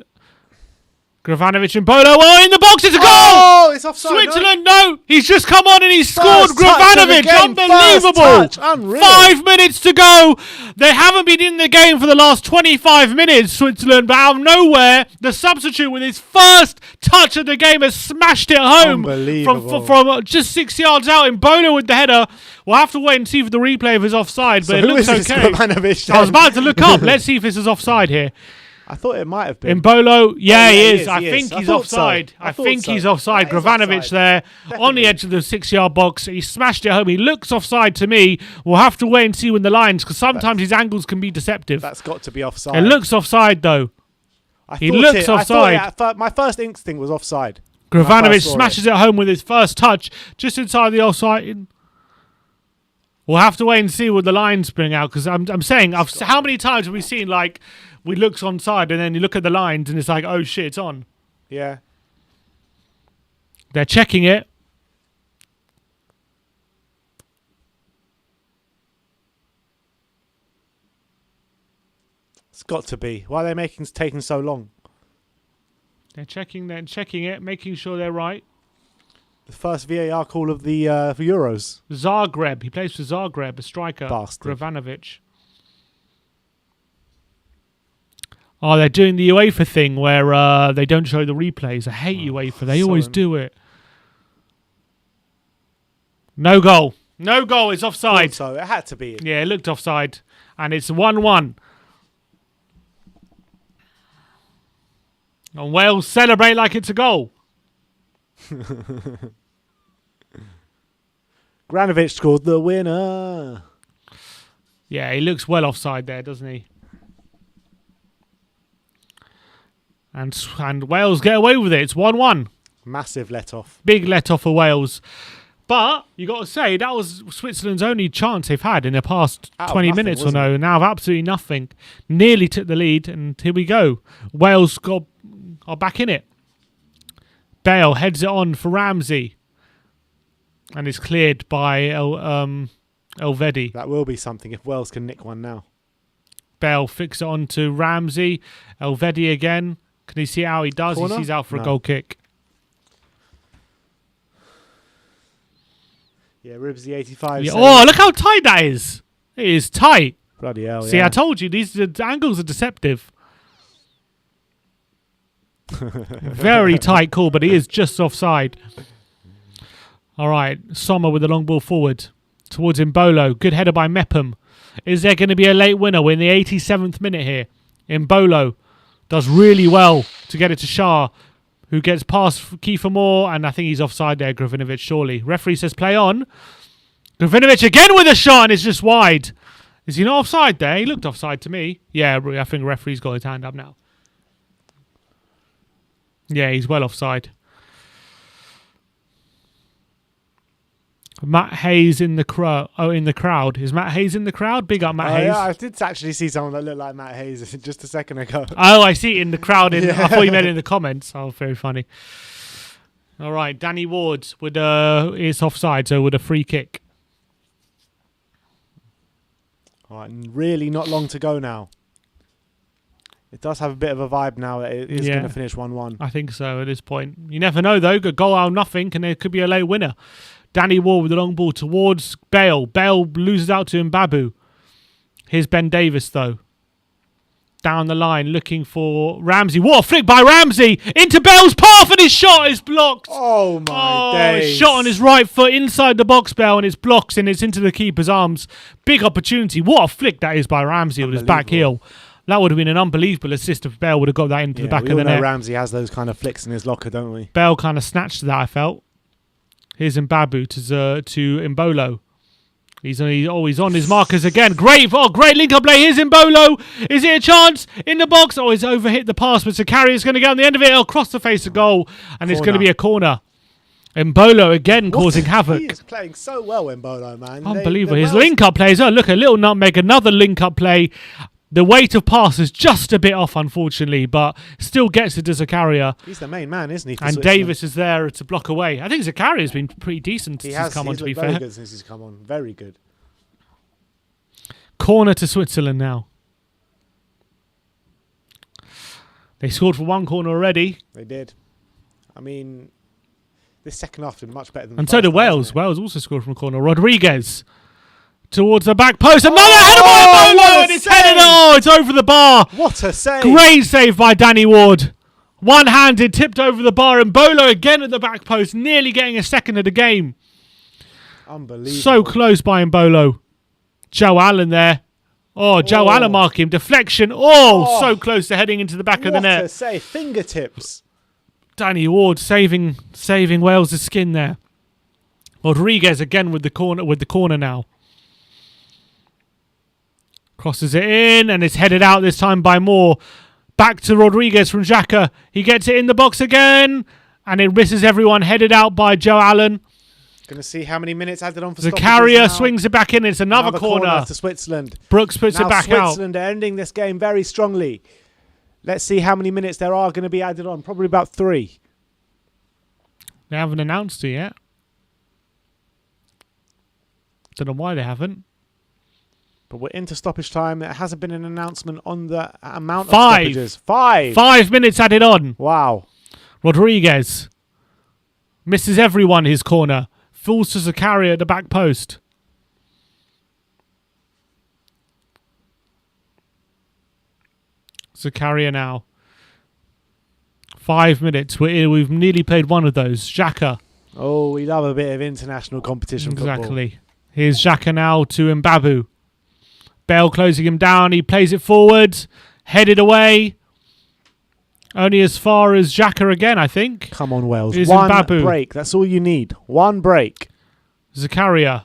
Gravanovic and Mbolo. In the box. It's a goal! Oh, it's offside. Switzerland, no! He's just come on and he's scored. Gravanovic, unbelievable! Unreal. 5 minutes to go. They haven't been in the game for the last 25 minutes, Switzerland, but out of nowhere, the substitute with his first touch of the game has smashed it home from just 6 yards out. In Mbolo with the header. We'll have to wait and see for the replay of his offside, but it looks okay. I was about to look up. Let's see if this is offside here. I thought it might have been. Mbolo, he is. I think he's offside. I think he's offside. Gravanovic there on the edge of the 6-yard box. He smashed it home. He looks offside to me. We'll have to wait and see when the lines, because sometimes his angles can be deceptive. That's got to be offside. It looks offside though. He looks offside. My first instinct was offside. Gravanovic smashes it home with his first touch, just inside the offside. We'll have to wait and see what the lines bring out, because I'm saying, how many times have we seen, like, we look onside and then you look at the lines and it's like, oh shit, it's on. Yeah. They're checking it. It's got to be. Why are they taking so long? They're checking it, making sure they're right. The first VAR call of the for Euros. Zagreb. He plays for Zagreb, a striker. Bastard. Gravanovic. Oh, they're doing the UEFA thing where they don't show the replays. I hate UEFA. They always do it. No goal. No goal. It's offside. So it had to be. Yeah, it looked offside. And it's 1-1. And Wales celebrate like it's a goal. Granovic scored the winner. Yeah, he looks well offside there, doesn't he? And Wales get away with it. It's 1-1. Massive let-off. Big let-off for Wales. But you got to say, that was Switzerland's only chance they've had in the past 20 minutes or no. Now of absolutely nothing. Nearly took the lead, and here we go. Wales are back in it. Bale heads it on for Ramsey. And is cleared by Elvedi. That will be something if Wales can nick one now. Bale flicks it on to Ramsey. Elvedi again. Can you see how he does? Corner? He sees out for No. a goal kick. Yeah, Ribs the 85. Yeah. Oh, look how tight that is. It is tight. Bloody hell, See, yeah. I told you, the angles are deceptive. Very tight call, but he is just offside. All right, Sommer with the long ball forward towards Mbolo. Good header by Mepham. Is there going to be a late winner? We're in the 87th minute here. Mbolo does really well to get it to Shah, who gets past Kiefer Moore, and I think he's offside there, Gravinovic, surely. Referee says play on. Gravinovic again with a shot, and it's just wide. Is he not offside there? He looked offside to me. Yeah, I think the referee's got his hand up now. Yeah, he's well offside. Matt Hayes in the crowd. Is Matt Hayes in the crowd? Big up, Matt Hayes. Yeah, I did actually see someone that looked like Matt Hayes just a second ago. Oh, I see it in the crowd. Yeah. I thought you meant in the comments. Oh, very funny. All right, Danny Ward with it's offside, so with a free kick. All right, really not long to go now. It does have a bit of a vibe now that it is going to finish 1-1. I think so at this point. You never know, though. Good goal out of nothing, and there could be a late winner. Danny Ward with the long ball towards Bale. Bale loses out to Mbabu. Here's Ben Davis, though. Down the line, looking for Ramsey. What a flick by Ramsey! Into Bale's path, and his shot is blocked. Oh, my days. His shot on his right foot inside the box, Bale, and it's blocked, and it's into the keeper's arms. Big opportunity. What a flick that is by Ramsey with his back heel. That would have been an unbelievable assist if Bale would have got that into the back of the net. We all know Ramsey has those kind of flicks in his locker, don't we? Bale kind of snatched that, I felt. Here's Mbabu to Mbolo. He's on his markers again. Great link-up play. Here's Mbolo. Is it a chance in the box? Oh, he's overhit the pass, but Zakaria is going to get on the end of it. He'll cross the face of goal, and it's going to be a corner. Mbolo again causing havoc. He is playing so well, Mbolo, man. Unbelievable. His link-up plays. Oh, look, a little nutmeg, another link-up play. The weight of pass is just a bit off, unfortunately, but still gets it to Zakaria. He's the main man, isn't he? And Davis is there to block away. I think Zakaria's been pretty decent since he's come on, to be fair. Very good since he's come on. Very good. Corner to Switzerland now. They scored for one corner already. They did. I mean, this second half did much better than And so did Wales. Wales also scored from a corner. Rodriguez towards the back post. Another header by Mbolo, and it's headed. Oh, it's over the bar. What a save. Great save by Danny Ward. One-handed, tipped over the bar, and Mbolo again at the back post, nearly getting a second of the game. Unbelievable. So close by Mbolo. Joe Allen there. Oh, Joe Allen marking him. Deflection. So close to heading into the back of the net. What a save. Fingertips. Danny Ward saving Wales' skin there. Rodriguez again with the corner now. Crosses it in, and it's headed out this time by Moore. Back to Rodriguez from Xhaka. He gets it in the box again, and it misses everyone. Headed out by Joe Allen. Going to see how many minutes added on for Zakaria swings it back in. It's another corner to Switzerland. Brooks puts it back out. Switzerland are ending this game very strongly. Let's see how many minutes there are going to be added on. Probably about 3. They haven't announced it yet. Don't know why they haven't. But we're into stoppage time. There hasn't been an announcement on the amount of 5 stoppages. 5. 5 minutes added on. Wow. Rodriguez misses everyone his corner. Falls to Zakaria at the back post. Zakaria now. 5 minutes. We've nearly played one of those. Xhaka. Oh, we love a bit of international competition Exactly. football. Here's Xhaka now to Mbabu. Bale closing him down. He plays it forward. Headed away. Only as far as Xhaka again, I think. Come on, Wales. Here's One Mbabu. break. That's all you need. One break. Zakaria.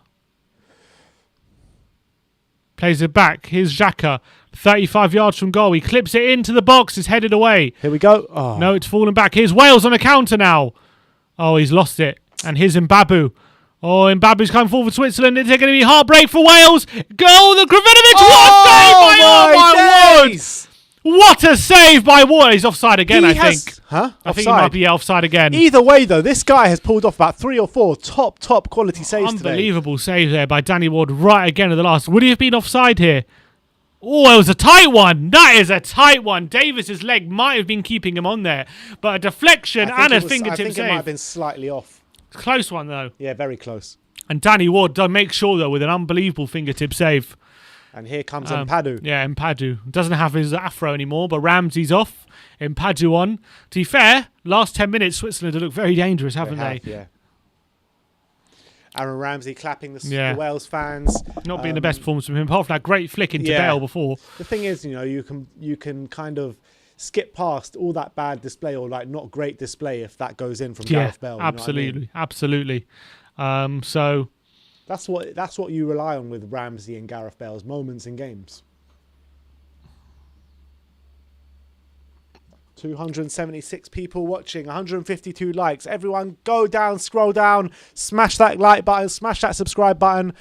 Plays it back. Here's Xhaka. 35 yards from goal. He clips it into the box. It's headed away. Here we go. Oh. No, it's fallen back. Here's Wales on a counter now. Oh, he's lost it. And here's Mbabu. Oh, Mbabu's coming forward for Switzerland. Is it going to be heartbreak for Wales? Goal, the Gravinovic. What a save by my word! What a save by Water. He's offside again, I think. Huh? I think he might be offside again. Either way, though, this guy has pulled off about 3 or 4 top quality saves today. Unbelievable save there by Danny Ward right again at the last. Would he have been offside here? Oh, it was a tight one. That is a tight one. Davis's leg might have been keeping him on there. But a deflection and a fingertip save. I think it might have been slightly off. Close one, though. Yeah, very close. And Danny Ward does make sure, though, with an unbelievable fingertip save. And here comes Mpadu. Yeah, Mpadu. Doesn't have his afro anymore, but Ramsey's off. Mpadu on. To be fair, last 10 minutes, Switzerland have looked very dangerous, haven't they? Yeah. Aaron Ramsey clapping the Wales fans. Not being the best performance from him, apart from that great flick into Bale before. The thing is, you can kind of skip past all that bad display or like not great display if that goes in from Gareth Bale. Absolutely, absolutely. So that's what you rely on with Ramsey and Gareth Bale's moments in games. 276 people watching, 152 likes. Everyone go down, scroll down, smash that like button, smash that subscribe button.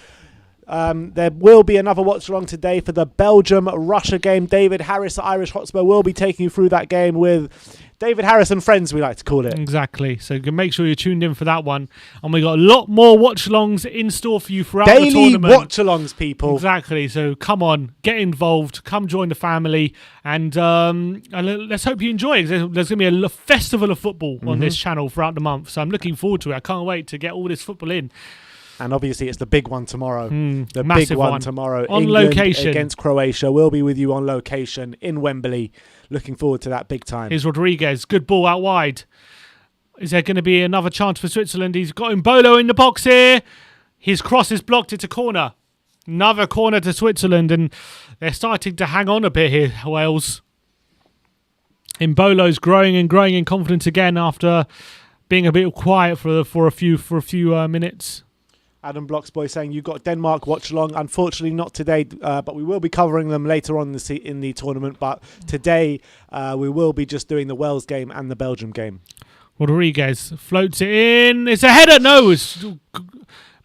There will be another watch along today for the Belgium-Russia game. David Harris at Irish Hotspur will be taking you through that game with David Harris and friends, we like to call it. Exactly. So you can make sure you're tuned in for that one. And we got a lot more watch-alongs in store for you throughout the tournament. Daily watch-alongs, people. Exactly. So come on, get involved, come join the family, and let's hope you enjoy it. There's going to be a festival of football on this channel throughout the month. So I'm looking forward to it. I can't wait to get all this football in. And obviously, it's the big one tomorrow. The big one tomorrow. On England location. Against Croatia. We'll be with you on location in Wembley. Looking forward to that big time. Here's Rodriguez. Good ball out wide. Is there going to be another chance for Switzerland? He's got Mbolo in the box here. His cross is blocked. It's a corner. Another corner to Switzerland. And they're starting to hang on a bit here, Wales. Mbolo's growing in confidence again after being a bit quiet for a few minutes. Adam Blocksboy saying you've got Denmark watch along. Unfortunately, not today, but we will be covering them later on in the tournament. But today, we will be just doing the Wales game and the Belgium game. Rodriguez floats it in. It's a header. No,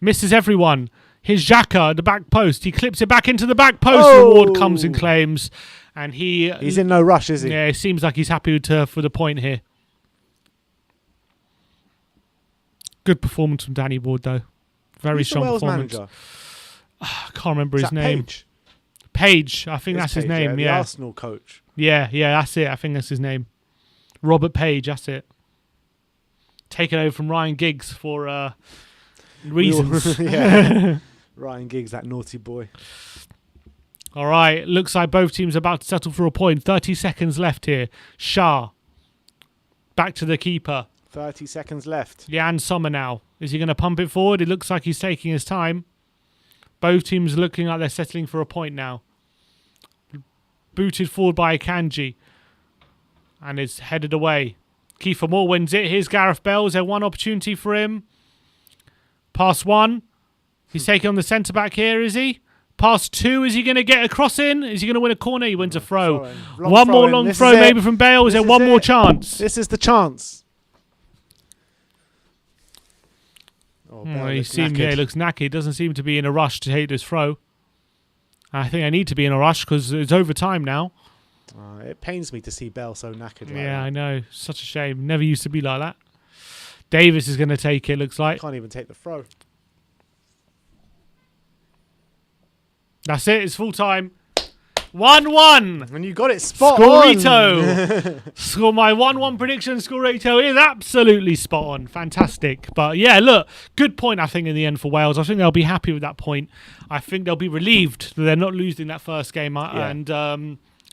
misses everyone. Here's Xhaka at the back post. He clips it back into the back post. Oh! Ward comes and claims, and he's in no rush, is he? Yeah, it seems like he's happy for the point here. Good performance from Danny Ward, though. Very strong performance. Manager? I can't remember his name. Page? I think that's his name. The Yeah, Arsenal coach. Yeah, that's it. I think that's his name. Robert Page. That's it. Taken over from Ryan Giggs for reasons. Ryan Giggs, that naughty boy. All right. Looks like both teams are about to settle for a point. 30 seconds left here. Shah. Back to the keeper. 30 seconds left. Jan Sommer now. Is he going to pump it forward? It looks like he's taking his time. Both teams looking like they're settling for a point now. Booted forward by Akanji. And it's headed away. Kiefer Moore wins it. Here's Gareth Bale. Is there one opportunity for him? Pass one. He's taking on the centre-back here, is he? Pass two. Is he going to get a cross in? Is he going to win a corner? He wins a throw. One more long throw maybe from Bale. Is there one more chance? This is the chance. He looks knackered. Doesn't seem to be in a rush to take this throw. I think I need to be in a rush because it's over time now. It pains me to see Bell so knackered. I know. Such a shame. Never used to be like that. Davis is going to take it, looks like. Can't even take the throw. That's it. It's full time. 1-1. And you got it spot on. Score my 1-1 prediction. Scorito is absolutely spot on. Fantastic. But yeah, look, good point, I think, in the end for Wales. I think they'll be happy with that point. I think they'll be relieved that they're not losing that first game. And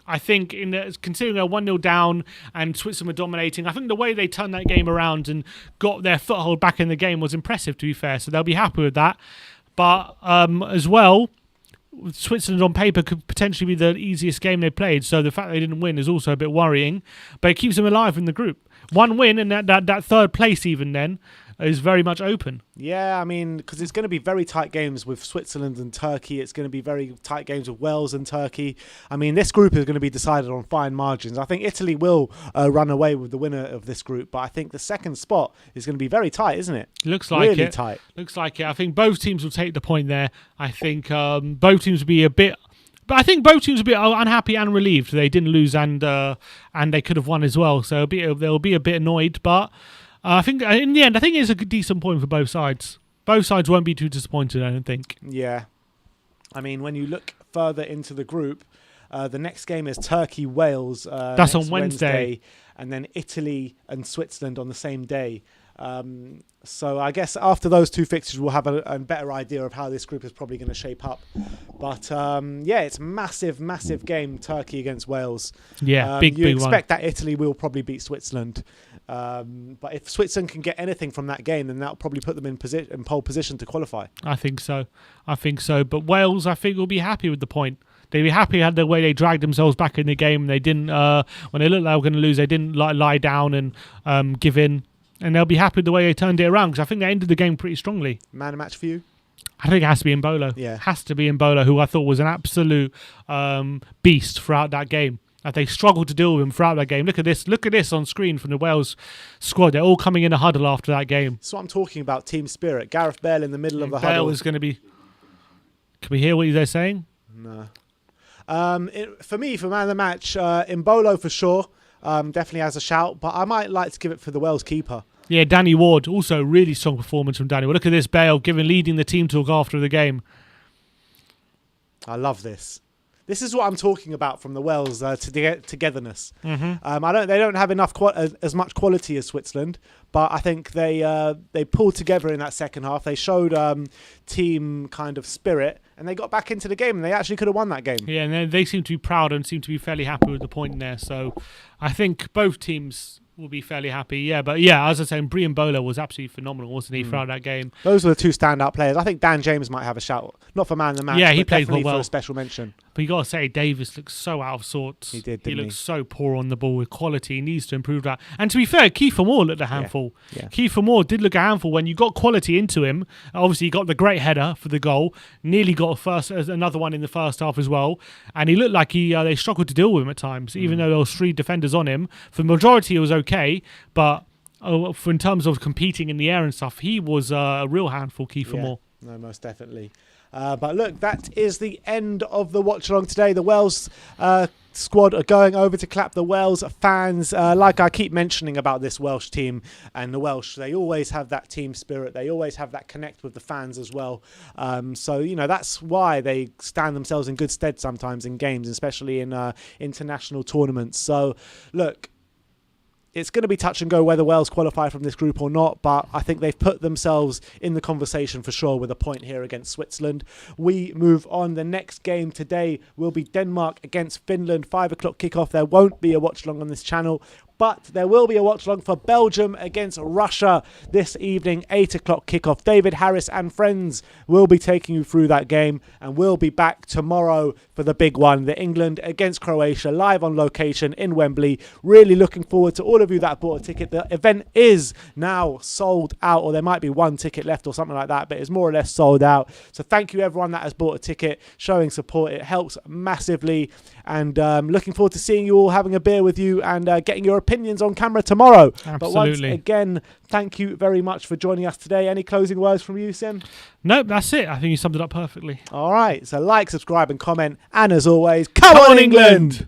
I think considering they're 1-0 down and Switzerland were dominating, I think the way they turned that game around and got their foothold back in the game was impressive, to be fair. So they'll be happy with that. But as well, Switzerland on paper could potentially be the easiest game they played, so the fact they didn't win is also a bit worrying, but it keeps them alive in the group. One win and that third place even then is very much open. Yeah, I mean, because it's going to be very tight games with Switzerland and Turkey. It's going to be very tight games with Wales and Turkey. I mean, this group is going to be decided on fine margins. I think Italy will run away with the winner of this group, but I think the second spot is going to be very tight, isn't it? Looks like really it. Tight. Looks like it. I think both teams will take the point there. I think both teams will be a bit But I think both teams were a bit unhappy and relieved they didn't lose, and they could have won as well. So they'll be a bit annoyed. But I think in the end, I think it's a decent point for both sides. Both sides won't be too disappointed, I don't think. Yeah. I mean, when you look further into the group, the next game is Turkey-Wales. That's on Wednesday. And then Italy and Switzerland on the same day. So I guess after those two fixtures, we'll have a better idea of how this group is probably going to shape up. But yeah, it's massive, massive game, Turkey against Wales. Yeah, big you one. expect that Italy will probably beat Switzerland. But if Switzerland can get anything from that game, then that'll probably put them in pole position to qualify. I think so. But Wales, I think, will be happy with the point. They'd be happy at the way they dragged themselves back in the game. They didn't, when they looked like they were going to lose, they didn't lie down and give in. And they'll be happy with the way they turned it around, because I think they ended the game pretty strongly. Man of match for you? I think it has to be Mbolo. Yeah. Has to be Mbolo, who I thought was an absolute beast throughout that game. They struggled to deal with him throughout that game. Look at this on screen from the Wales squad. They're all coming in a huddle after that game. That's what I'm talking about, team spirit. Gareth Bale in the middle of the Bale huddle. is going to be... Can we hear what they're saying? No. For me, for man of the match, Mbolo for sure. Definitely has a shout, but I might like to give it for the Wales keeper. Yeah, Danny Ward, also really strong performance from Danny Ward. Look at this, Bale leading the team talk after the game. I love this. This is what I'm talking about from the Wales togetherness. Mm-hmm. They don't have enough as much quality as Switzerland, but I think they pulled together in that second half. They showed team kind of spirit, and they got back into the game, and they actually could have won that game. Yeah, and they seem to be proud and seem to be fairly happy with the point in there. So I think both teams will be fairly happy. Yeah, but yeah, as I was saying, Brian Bowler was absolutely phenomenal, wasn't he, throughout that game? Those were the two standout players. I think Dan James might have a shout, not for man of the match, yeah, he but played definitely well for a special mention. But you got to say, Davis looks so out of sorts. He did, He didn't looks so poor on the ball with quality. He needs to improve that. And to be fair, Kiefer Moore looked a handful. Yeah. Kiefer Moore did look a handful when you got quality into him. Obviously, he got the great header for the goal. Nearly got another one in the first half as well. And he looked like they struggled to deal with him at times, even though there was 3 defenders on him. For the majority, it was okay. But in terms of competing in the air and stuff, he was a real handful, Kiefer Moore. No, most definitely. But look, that is the end of the watch along today. The Wales squad are going over to clap the Wales fans. Like I keep mentioning about this Welsh team and the Welsh, they always have that team spirit. They always have that connect with the fans as well. So, that's why they stand themselves in good stead sometimes in games, especially in international tournaments. So, look, it's going to be touch and go whether Wales qualify from this group or not, but I think they've put themselves in the conversation for sure with a point here against Switzerland. We move on. The next game today will be Denmark against Finland, 5 o'clock kickoff. There won't be a watch along on this channel, but there will be a watch along for Belgium against Russia this evening, 8 o'clock kickoff. David Harris and friends will be taking you through that game, and we'll be back tomorrow for the big one, the England against Croatia, live on location in Wembley. Really looking forward to all of you that bought a ticket. The event is now sold out, or there might be 1 ticket left or something like that, but it's more or less sold out. So thank you everyone that has bought a ticket, showing support. It helps massively, and looking forward to seeing you all, having a beer with you, and getting your opinions on camera tomorrow. Absolutely. But once again, thank you very much for joining us today. Any closing words from you, Sim? Nope, that's it. I think you summed it up perfectly. All right, so like, subscribe and comment, and as always, come on England!